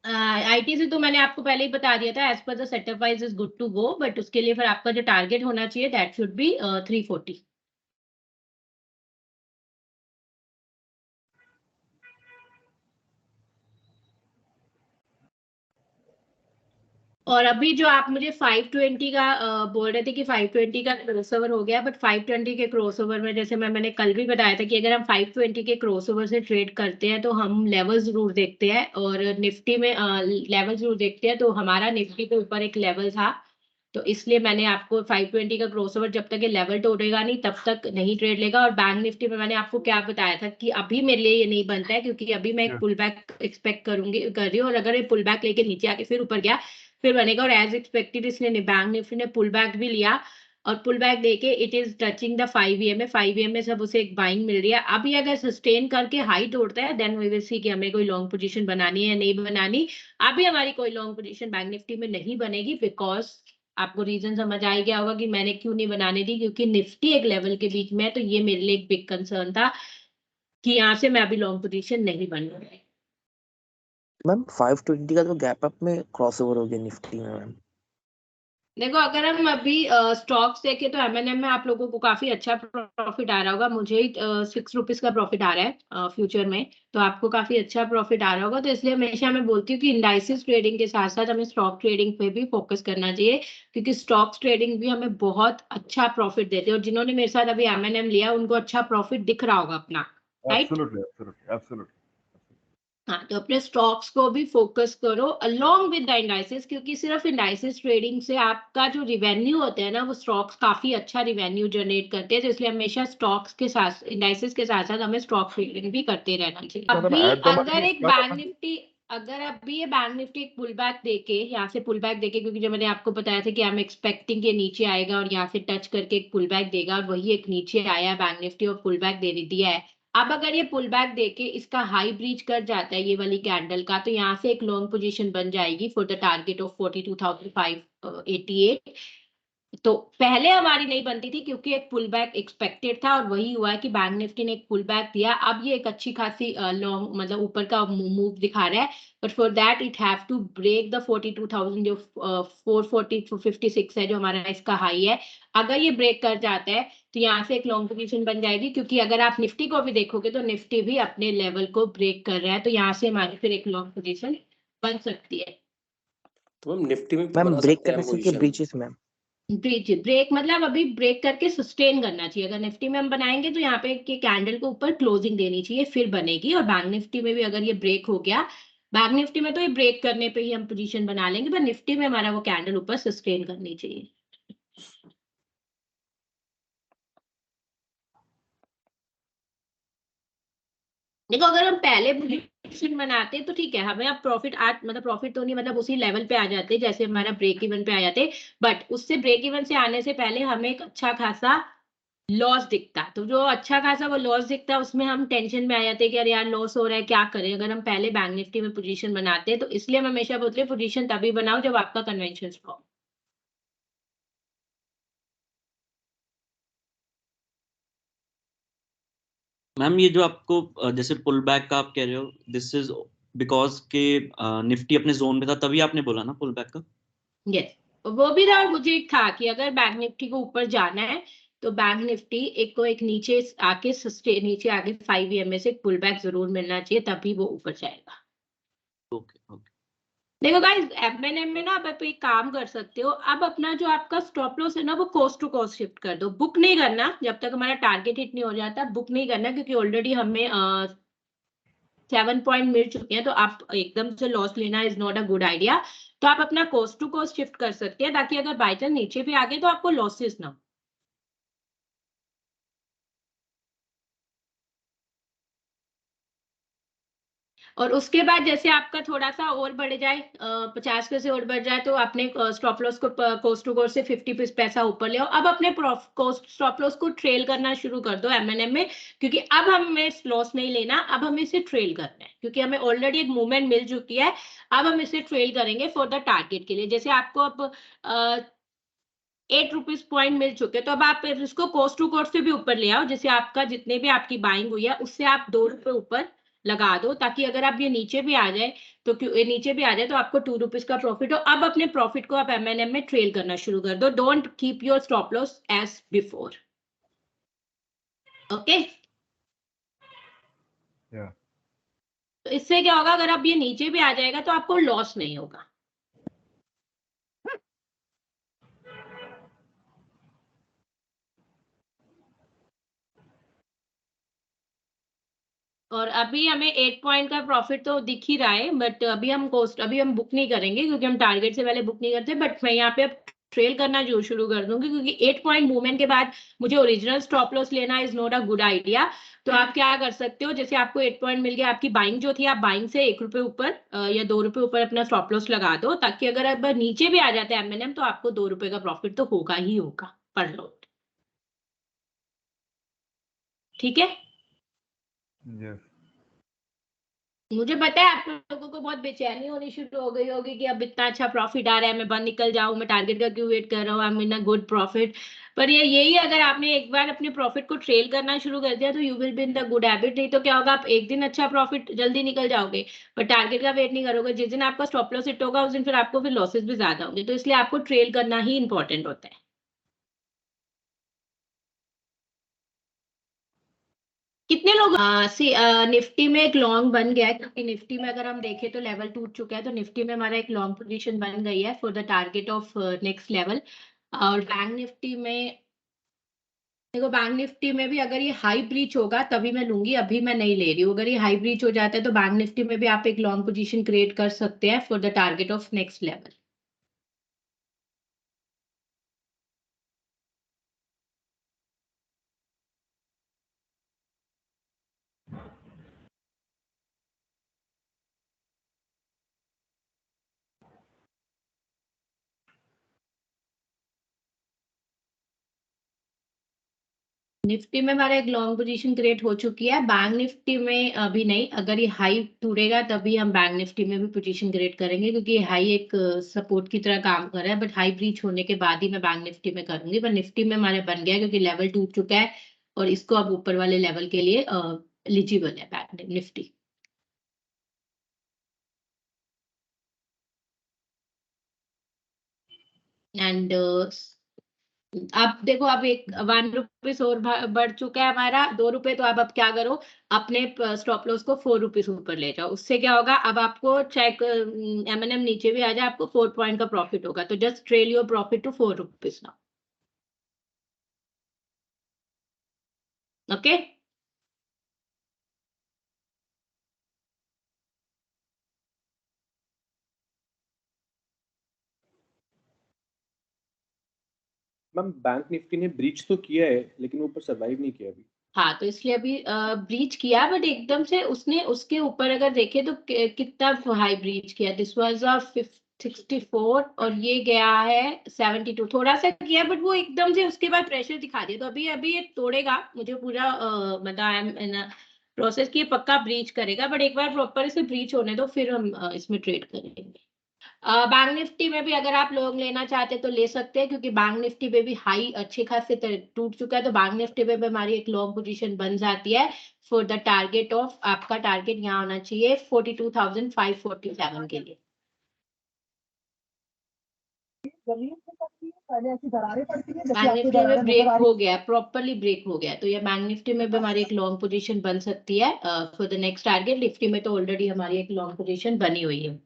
Speaker 1: आईटीसी तो मैंने आपको पहले ही बता दिया था, as per the setup wise is good to go, but उसके लिए फिर आपका जो टारगेट होना चाहिए दैट शुड बी 340। और अभी जो आप मुझे 520 का बोल रहे थे कि 520 का क्रॉसओवर हो गया, बट 520 के क्रॉसओवर में जैसे मैंने कल भी बताया था कि अगर हम 520 के क्रॉसओवर से ट्रेड करते हैं तो हम लेवल जरूर देखते हैं, और निफ्टी में लेवल जरूर देखते हैं। तो हमारा निफ्टी के ऊपर एक लेवल था, तो इसलिए मैंने आपको 520 का क्रॉसओवर जब तक ये लेवल तोड़ेगा नहीं तब तक नहीं ट्रेड लेगा। और बैंक निफ्टी में मैंने आपको क्या बताया था कि अभी मेरे लिए ये नहीं बनता है क्योंकि अभी मैं एक पुल बैक एक्सपेक्ट कर रही हूँ, और अगर ये पुल बैक लेके नीचे आके फिर ऊपर गया फिर बनेगा। और एज एक्सपेक्टेड इसने बैंक निफ्टी ने पुल बैक भी लिया, और पुल बैक देके it is touching the 5 EMA। 5 EMA सब उसे एक बाइंग मिल रही है। अभी अगर सस्टेन करके हाई तोड़ता है देन वी विल सी कि हमें कोई लॉन्ग पोजीशन बनानी है या नहीं बनानी। अभी हमारी कोई लॉन्ग पोजीशन बैंक निफ्टी में नहीं बनेगी बिकॉज आपको रीजन समझ आ गया होगा कि मैंने क्यों नहीं बनाने दी, क्योंकि निफ्टी एक लेवल के बीच में है। तो ये मेरे लिए एक बिग कंसर्न था कि यहाँ से मैं अभी लॉन्ग पोजीशन नहीं बन रही।
Speaker 3: मैम 520 का तो गैप अप में क्रॉसओवर हो गया निफ्टी में मैम।
Speaker 1: देखो, अगर हम अभी स्टॉक्स देखें तो M&M में आप लोगों को काफी अच्छा प्रॉफिट आ रहा होगा। मुझे 6 रुपीज का प्रॉफिट आ रहा है फ्यूचर में, तो आपको काफी अच्छा प्रॉफिट आ रहा होगा। तो इसलिए हमेशा मैं बोलती हूँ कि इंडाइसिस ट्रेडिंग के साथ साथ हमें स्टॉक ट्रेडिंग पे भी फोकस करना चाहिए, क्योंकि स्टॉक्स ट्रेडिंग भी हमें बहुत अच्छा प्रॉफिट देते हैं। और जिन्होंने मेरे साथ अभी M&M लिया उनको अच्छा प्रॉफिट दिख रहा होगा अपना, राइट?
Speaker 2: Absolutely, absolutely, absolutely.
Speaker 1: हाँ, तो अपने स्टॉक्स को भी फोकस करो अलोंग विद द इंडाइसेस, क्योंकि सिर्फ इंडाइसेस ट्रेडिंग से आपका जो रिवेन्यू होता है ना, वो स्टॉक्स काफी अच्छा रिवेन्यू जनरेट करते हैं, तो इसलिए हमेशा स्टॉक्स के साथ, इंडाइसेस के साथ साथ हमें स्टॉक ट्रेडिंग भी करते रहना चाहिए।
Speaker 2: मतलब
Speaker 1: अभी
Speaker 2: at the
Speaker 1: अगर
Speaker 2: money
Speaker 1: एक
Speaker 2: क्या
Speaker 1: बैंक
Speaker 2: करना चाहिए?
Speaker 1: निफ्टी, अगर अभी ये बैंक निफ्टी एक पुल बैक देके, यहाँ से पुल बैक देके, क्योंकि जो मैंने आपको बताया था कि आई एम एक्सपेक्टिंग के नीचे आएगा और यहाँ से टच करके एक पुल बैक देगा, और वही एक नीचे आया बैंक निफ्टी और पुल बैक दे दिया है। अब अगर ये पुल बैक देके इसका हाई ब्रीच कर जाता है ये वाली कैंडल का, तो यहाँ से एक लॉन्ग पोजीशन बन जाएगी फॉर द टारगेट ऑफ 42,588। तो पहले हमारी नहीं बनती थी क्योंकि एक पुल बैक एक्सपेक्टेड था, और वही हुआ है कि बैंक निफ्टी ने एक पुल बैक दिया। अब ये एक अच्छी खासी लॉन्ग, मतलब ऊपर का मूव दिखा रहा है, but for that it have to break the 42,000 जो 440-56 है जो हमारा इसका हाई है। अगर ये ब्रेक कर जाता है तो यहाँ से एक लॉन्ग पोजीशन बन जाएगी, क्योंकि अगर आप निफ्टी को भी देखोगे तो निफ्टी भी अपने लेवल को ब्रेक कर रहा है, तो यहाँ से हमारी फिर एक लॉन्ग पोजीशन बन सकती है।
Speaker 8: तो मैम निफ्टी में
Speaker 3: मैम
Speaker 8: बना
Speaker 3: ब्रेक
Speaker 8: सकते हैं
Speaker 3: करने
Speaker 8: हम
Speaker 3: से क्या
Speaker 8: पोजीशन?
Speaker 3: Breaches ma'am?
Speaker 1: ब्रेक मतलब अभी ब्रेक करके सस्टेन करना चाहिए। अगर निफ्टी में हम बनाएंगे तो यहाँ पे कि कैंडल को ऊपर क्लोजिंग देनी चाहिए, फिर बनेगी। और बैंक निफ्टी में भी अगर ये ब्रेक हो गया, बैंक निफ्टी में तो ये ब्रेक करने पे ही हम पोजीशन बना लेंगे, पर निफ्टी में हमारा वो कैंडल ऊपर सस्टेन करनी चाहिए। देखो, अगर हम पहले पोजीशन बनाते तो ठीक है, हमें अब प्रॉफिट आज, मतलब प्रॉफिट तो नहीं, मतलब उसी लेवल पे आ जाते जैसे हमारा ब्रेक इवन पे आ जाते, बट उससे ब्रेक इवन से आने से पहले हमें एक अच्छा खासा लॉस दिखता। तो जो अच्छा खासा वो लॉस दिखता है उसमें हम टेंशन में आ जाते हैं कि यार लॉस हो रहा है, क्या करें। अगर हम पहले बैंक निफ्टी में पोजीशन बनाते हैं, तो इसलिए हम हमेशा बोलते हैं पोजीशन तभी बनाओ जब आपका कन्वेंशन स्ट्रॉन्ग।
Speaker 9: मैम ये जो आपको जैसे पुल बैक का आप कह रहे हो, दिस इज बिकॉज के निफ्टी अपने जोन में था, तभी आपने बोला ना पुल बैक का?
Speaker 1: यस, वो भी था। और मुझे एक था कि अगर बैंक निफ्टी को ऊपर जाना है तो बैंक निफ्टी एक नीचे आके नीचे आके 5 EMA से पुल बैक जरूर मिलना चाहिए, तभी वो ऊपर जाएगा।
Speaker 9: Okay okay.
Speaker 1: देखो गाइस, एमएनएम में ना आप एक काम कर सकते हो, अब अपना जो आपका स्टॉप लॉस है ना, वो कोस्ट टू कोस्ट शिफ्ट कर दो। बुक नहीं करना जब तक हमारा टारगेट हिट नहीं हो जाता, बुक नहीं करना, क्योंकि ऑलरेडी हमें 7 पॉइंट मिल चुके हैं, तो आप एकदम से लॉस लेना is not a good idea. तो आप अपना कोस्ट टू कोस्ट शिफ्ट कर सकते हैं, ताकि अगर बाई चांस नीचे भी आ गए तो आपको लॉसेस ना हो। और उसके बाद जैसे आपका थोड़ा सा और बढ़ जाए, 50 पैसे और बढ़ जाए, तो अपने स्टॉप लॉस को कोस्ट टू कोस्ट से 50 पैसा ऊपर ले आओ। अब अपने कोस्ट स्टॉप लॉस को ट्रेल करना शुरू कर दो एमएनएम में, क्योंकि अब हमें लॉस नहीं लेना, अब हमें इसे ट्रेल करना है, क्योंकि हमें ऑलरेडी एक मूवमेंट मिल चुकी है। अब हम इसे ट्रेल करेंगे फॉर द टारगेट के लिए। जैसे आपको अब 8 रुपीज पॉइंट मिल चुके, तो अब आप इसको कोस्ट टू कोस्ट से भी ऊपर ले आओ। जैसे आपका जितने भी आपकी बाइंग हुई है उससे आप 2 रुपए ऊपर लगा दो, ताकि अगर आप ये नीचे भी आ जाए तो नीचे भी आ जाए तो आपको 2 रुपीज का प्रॉफिट हो। अब अपने प्रॉफिट को आप एमएनएम में ट्रेल करना शुरू कर दो। Don't keep your stop loss as before. Okay, तो इससे क्या होगा, अगर आप ये नीचे भी आ जाएगा तो आपको लॉस नहीं होगा। और अभी हमें 8 पॉइंट का प्रॉफिट तो दिख ही रहा है, बट अभी हम बुक नहीं करेंगे, क्योंकि हम टारगेट से पहले बुक नहीं करते। बट मैं यहाँ पे अब ट्रेल करना जो शुरू कर दूंगी, क्योंकि 8 पॉइंट मूवमेंट के बाद मुझे ओरिजिनल स्टॉप लॉस लेना is not a good idea. तो आप क्या कर सकते हो, जैसे आपको 8 पॉइंट मिल गया, आपकी बाइंग जो थी, आप बाइंग से 1 रुपए ऊपर या 2 रुपए ऊपर अपना स्टॉप लॉस लगा दो, ताकि अगर अब नीचे भी आ जाता है एमएनएम तो आपको 2 रुपए का प्रॉफिट तो होगा ही होगा पर लॉट। ठीक है,
Speaker 2: Yes.
Speaker 1: मुझे पता है आप लोगों को बहुत बेचैनी होनी शुरू हो गई होगी कि अब इतना अच्छा प्रॉफिट आ रहा है, मैं बंद निकल जाऊं, मैं टारगेट का क्यों वेट कर रहा हूँ, I M in a good profit. पर ये यही, अगर आपने एक बार अपने प्रॉफिट को ट्रेल करना शुरू कर दिया तो you will be in the good habit. नहीं तो क्या होगा, आप एक दिन अच्छा प्रॉफिट जल्दी निकल जाओगे, पर टारगेट का वेट नहीं करोगे। जिस दिन आपका स्टॉप लॉस हिट होगा उस दिन फिर आपको फिर लॉसेस भी ज्यादा होंगे। तो इसलिए आपको ट्रेल करना ही इंपॉर्टेंट होता है। कितने लोग निफ्टी में एक लॉन्ग बन गया है, क्योंकि निफ्टी में अगर हम देखें तो लेवल टूट चुका है, तो निफ्टी में हमारा एक लॉन्ग पोजीशन बन गई है for the target of next level. और बैंक निफ्टी में देखो बैंक निफ्टी में भी अगर ये हाई ब्रीच होगा तभी मैं लूंगी, अभी मैं नहीं ले रही हूँ। अगर ये हाई ब्रीच हो जाता है तो बैंक निफ्टी में भी आप एक लॉन्ग पोजीशन क्रिएट कर सकते हैं for the target of next level. Nifty में हमारा एक लॉन्ग पोजीशन क्रिएट हो चुकी है, बैंक निफ्टी में अभी नहीं। अगर ये हाई टूटेगा तभी हम बैंक निफ्टी में भी पोजीशन क्रिएट करेंगे, क्योंकि हाई एक सपोर्ट की तरह काम कर रहा है। बट हाई ब्रीच होने के बाद ही मैं बैंक निफ्टी में करूंगी। पर निफ्टी में हमारे बन गया क्योंकि लेवल टूट चुका है और इसको अब ऊपर वाले लेवल के लिए एलिजिबल है बैंक निफ्टी। एंड अब देखो, अब एक 1 रुपीज और बढ़ चुका है हमारा, 2 रुपए। तो अब क्या करो, अपने स्टॉप लॉस को 4 रुपीज ऊपर ले जाओ। उससे क्या होगा, अब आपको चेक M&M नीचे भी आ जाए, आपको 4 पॉइंट का प्रॉफिट होगा। तो just trail your profit to 4 rupees now. Okay,
Speaker 5: ma'am bank Nifty ने ब्रीच तो किया है लेकिन ऊपर सरवाइव नहीं किया अभी।
Speaker 1: हाँ, तो इसलिए अभी ब्रीच किया, बट एकदम से उसने उसके ऊपर अगर देखे तो कितना हाई ब्रीच किया। दिस वाज 64 और ये गया है 72। थोड़ा सा किया बट वो एकदम से उसके बाद प्रेशर दिखा दिया। तो अभी अभी ये तोड़ेगा, मुझे पूरा मतलब आई एम इन प्रोसेस की पक्का ब्रीच करेगा। बट एक बार प्रॉपर इसे ब्रीच होने दो, फिर हम इसमें ट्रेड करेंगे। बैंक निफ्टी में भी अगर आप लोग लेना चाहते तो ले सकते हैं, क्योंकि बैंक निफ्टी पे भी हाई अच्छे खासे टूट चुका है। तो बैंक निफ्टी पे भी हमारी एक लॉन्ग पोजीशन बन जाती है फॉर द टारगेट ऑफ, आपका टारगेट यहाँ होना चाहिए 42,547 के लिए। बैंक निफ्टी में ब्रेक हो गया, प्रॉपरली ब्रेक हो गया। तो ये बैंक निफ्टी में भी हमारी एक लॉन्ग पोजीशन बन सकती है for the next target. Nifty में तो ऑलरेडी हमारी एक लॉन्ग पोजीशन बनी हुई है।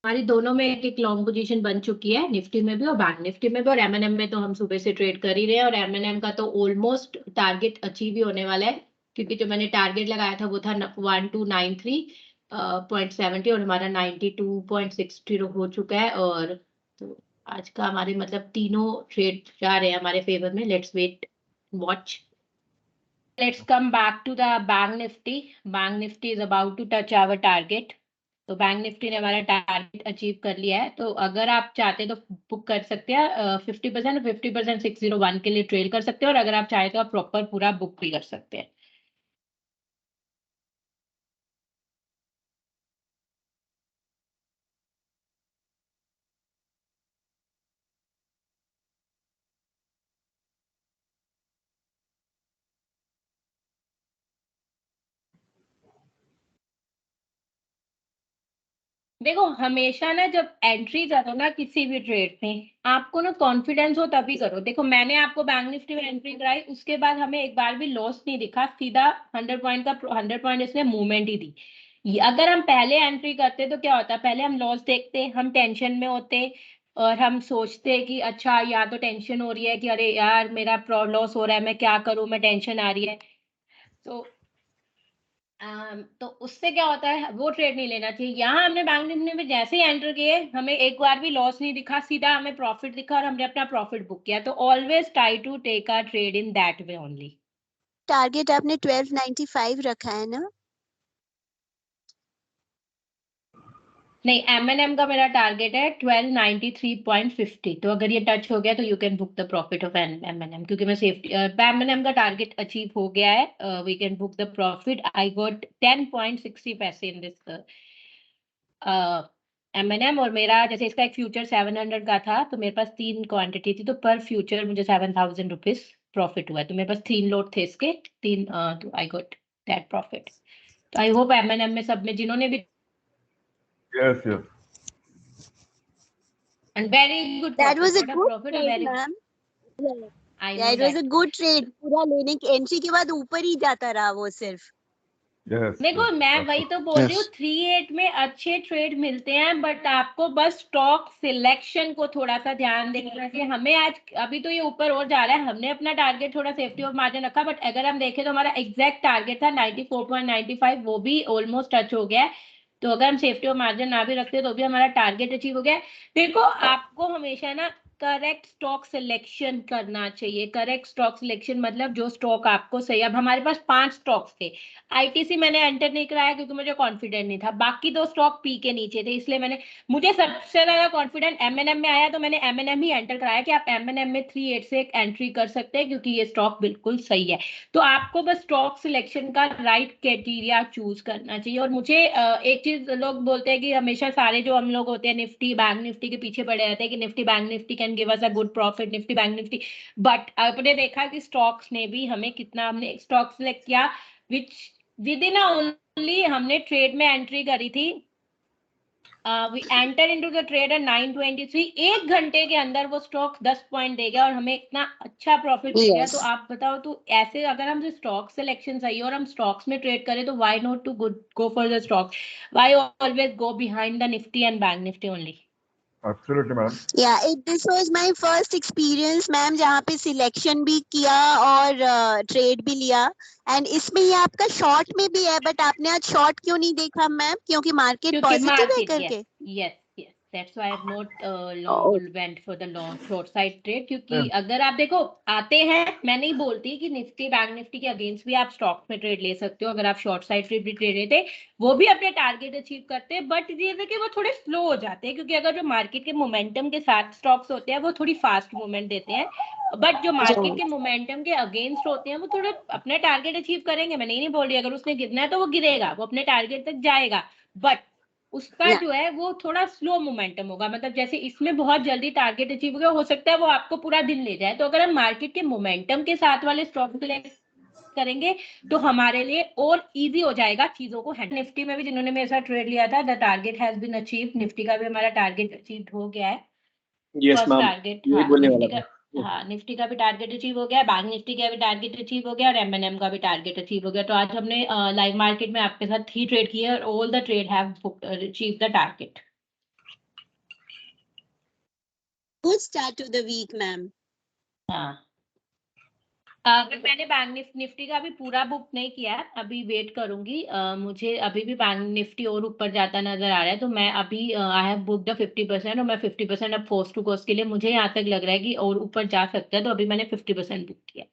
Speaker 1: हमारी दोनों में एक एक लॉन्ग पोजीशन बन चुकी है, निफ्टी में भी और बैंक निफ्टी में भी। और M&M में तो हम सुबह से ट्रेड कर ही रहे हैं, और M&M का तो ऑलमोस्ट टारगेट अचीव ही होने वाला है, क्योंकि जो मैंने टारगेट लगाया था वो था 1293.70 और हमारा 92.60 हो चुका है। और तो आज का हमारे मतलब तीनों ट्रेड जा रहे हैं हमारे फेवर में। Let's wait watch. Let's come back to the bank nifty. Bank nifty is about to touch our target. तो बैंक निफ्टी ने हमारा टारगेट अचीव कर लिया है। तो अगर आप चाहते हैं तो बुक कर सकते हैं 50%, 50% 601 के लिए ट्रेड कर सकते हैं। और अगर आप चाहें तो आप प्रॉपर पूरा बुक भी कर सकते हैं। देखो, हमेशा ना जब एंट्री करो ना किसी भी ट्रेड में, आपको ना कॉन्फिडेंस हो तभी करो। देखो, मैंने आपको बैंक निफ्टी में एंट्री कराई, उसके बाद हमें एक बार भी लॉस नहीं दिखा, सीधा 100 पॉइंट का 100 पॉइंट इसने मूवमेंट ही दी। अगर हम पहले एंट्री करते तो क्या होता, पहले हम लॉस देखते, हम टेंशन में होते और हम सोचते कि अच्छा, या तो टेंशन हो रही है कि अरे यार मेरा लॉस हो रहा है, मैं क्या करूं, मैं टेंशन आ रही है। तो उससे क्या होता है, वो ट्रेड नहीं लेना चाहिए। यहाँ हमने बैंक निफ्टी में जैसे ही एंटर किए, हमें एक बार भी लॉस नहीं दिखा, सीधा हमें प्रॉफिट दिखा और हमने अपना प्रॉफिट बुक किया। तो always try to take a trade in that way only.
Speaker 10: Target आपने 1295 रखा है ना?
Speaker 1: नहीं, M&M का मेरा टारगेट है 1293.50। तो अगर ये टच हो गया तो you can book the profit of M&M, क्योंकि मैं सेफ्टी M&M का टारगेट अचीव हो गया है। We can book the profit. I got 10.60 पैसे इन दिस M&M। और मेरा जैसे इसका एक फ्यूचर 700 का था, तो मेरे पास 3 क्वांटिटी थी, तो पर फ्यूचर मुझे 7,000 रुपीज प्रॉफिट हुआ है। तो मेरे पास 3 लोट थे इसके, 3 तो आई गॉट दैट प्रॉफिट। तो आई होप M&M में सब में जिन्होंने भी
Speaker 2: Yes, yes.
Speaker 1: and very good
Speaker 10: That
Speaker 1: profit,
Speaker 10: was a
Speaker 1: not a
Speaker 10: good
Speaker 1: profit, a
Speaker 10: trade,
Speaker 1: very
Speaker 10: ma'am.
Speaker 1: I
Speaker 10: Yeah,
Speaker 1: know
Speaker 10: it was
Speaker 1: that.
Speaker 10: a good trade. पूरा लेने की एंट्री के बाद ऊपर ही जाता रहा वो सिर्फ।
Speaker 2: Yes,
Speaker 1: देखो
Speaker 2: yes,
Speaker 1: मैं
Speaker 2: that's
Speaker 1: वही
Speaker 2: it.
Speaker 1: तो बोल रही हूँ,
Speaker 4: Yes.
Speaker 1: 3-8 में अच्छे ट्रेड मिलते हैं, बट आपको बस स्टॉक सिलेक्शन को थोड़ा सा ध्यान देना है कि हमें आज अभी तो ये ऊपर और जा रहा है, हमने अपना टारगेट थोड़ा सेफ्टी ऑफ मार्जिन रखा, बट अगर हम देखें तो हमारा एग्जैक्ट टारगेट था 94.95, वो भी ऑलमोस्ट टच हो गया है। तो अगर हम सेफ्टी ऑफ मार्जिन ना भी रखते तो भी हमारा टारगेट अचीव हो गया है। देखो आपको हमेशा ना करेक्ट स्टॉक सिलेक्शन करना चाहिए। करेक्ट स्टॉक सिलेक्शन मतलब जो स्टॉक आपको सही, अब हमारे पास 5 स्टॉक्स थे, आईटीसी मैंने एंटर नहीं कराया क्योंकि मुझे कॉन्फिडेंट नहीं था, बाकी 2 स्टॉक पी के नीचे थे, इसलिए मुझे सबसे ज्यादा कॉन्फिडेंट एमएनएम में आया, तो मैंने एमएनएम ही एंटर कराया कि आप एमएनएम में 3-8 से एक एंट्री कर सकते हैं क्योंकि ये स्टॉक बिल्कुल सही है। तो आपको बस स्टॉक सिलेक्शन का राइट क्राइटेरिया चूज करना चाहिए। और मुझे एक चीज लोग बोलते हैं कि हमेशा सारे जो हम लोग होते हैं निफ्टी बैंक निफ्टी के पीछे पड़े रहते हैं कि Nifty bank Nifty can give us a good profit, Nifty bank Nifty, but आपने देखा कि स्टॉक्स ने भी हमें कितना, हमने स्टॉक सिलेक्ट किया विच विद इन ओनली, हमने ट्रेड में एंट्री करी थी, we enter into the trade at 923, 1 घंटे के अंदर वो स्टॉक 10 पॉइंट दे गया और हमें इतना अच्छा प्रॉफिट मिल गया।
Speaker 10: Yes.
Speaker 1: तो आप बताओ, तो ऐसे अगर हम स्टॉक सिलेक्शन सही और हम स्टॉक्स में ट्रेड करें तो why not to go for the stock, why always go behind the Nifty and bank Nifty only.
Speaker 2: Absolutely, madam.
Speaker 10: Yeah, this was my first experience, ma'am, जहाँ पे सिलेक्शन भी किया और ट्रेड भी लिया। एंड इसमें ये आपका शॉर्ट में भी है, बट आपने आज शॉर्ट क्यों नहीं देखा मैम? क्योंकि मार्केट
Speaker 1: क्योंकि
Speaker 10: पॉजिटिव है
Speaker 1: मार्केट,
Speaker 10: करके।
Speaker 1: yes, that's why I have not
Speaker 10: Oh.
Speaker 1: went for the long short side trade, क्योंकि
Speaker 2: Yeah.
Speaker 1: अगर आप देखो आते हैं, मैं नहीं बोलती कि निफ्टी बैंक निफ्टी के अगेंस्ट भी आप स्टॉक में ट्रेड ले सकते हो, अगर आप शॉर्ट साइड ट्रेड भी ट्रेड लेते वो भी अपने टारगेट अचीव करते हैं, बट ये देखिए वो थोड़े स्लो हो जाते हैं क्योंकि अगर जो मार्केट के मोमेंटम के साथ स्टॉक्स होते हैं वो थोड़ी फास्ट मूवमेंट देते हैं, बट जो मार्केट के मोमेंटम के अगेंस्ट होते हैं वो थोड़े अपने टारगेट अचीव करेंगे। मैं नहीं बोल रही अगर उसने गिरना है तो वो गिरेगा, वो अपने टारगेट तक जाएगा, बट उसका
Speaker 10: Yeah.
Speaker 1: जो है वो थोड़ा स्लो मोमेंटम होगा। मतलब जैसे इसमें बहुत जल्दी टारगेट अचीव हो गया, हो सकता है वो आपको पूरा दिन ले जाए। तो अगर हम मार्केट के मोमेंटम के साथ वाले स्टॉक सिलेक्ट करेंगे तो हमारे लिए और इजी हो जाएगा चीजों को हैंडल। निफ्टी में भी जिन्होंने मेरे साथ ट्रेड लिया था, the target has been achieve, Nifty का भी हमारा टारगेट अचीव हो गया है।
Speaker 5: यस
Speaker 1: फर्स्ट
Speaker 5: मैम,
Speaker 1: टारगेट,
Speaker 5: यही
Speaker 1: हाँ
Speaker 5: बोलने
Speaker 1: निफ्टी
Speaker 5: वाला
Speaker 1: का,
Speaker 5: था।
Speaker 1: हाँ निफ्टी का भी टारगेट अचीव हो गया, बैंक निफ्टी का भी टारगेट अचीव हो गया और एमएनएम का भी टारगेट अचीव हो गया। तो आज हमने लाइव मार्केट में आपके साथ 3 ट्रेड किए और all the trade have achieve the target.
Speaker 10: Good start to the week, ma'am.
Speaker 1: हाँ, अगर मैंने बैंक निफ्टी का भी पूरा बुक नहीं किया है, अभी वेट करूंगी। मुझे अभी भी बैंक निफ्टी और ऊपर जाता नजर आ रहा है, तो मैं अभी आई हैव बुक्ड 50% और मैं 50% अब फोर्स टू कोस्ट के लिए मुझे यहाँ तक लग रहा है कि और ऊपर जा सकता है, तो अभी मैंने 50% बुक किया।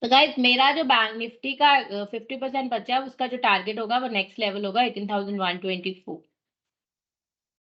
Speaker 1: तो गाइस मेरा जो बैंक निफ्टी का 50% बचा है, उसका जो टारगेट होगा वो नेक्स्ट लेवल होगा 18,124।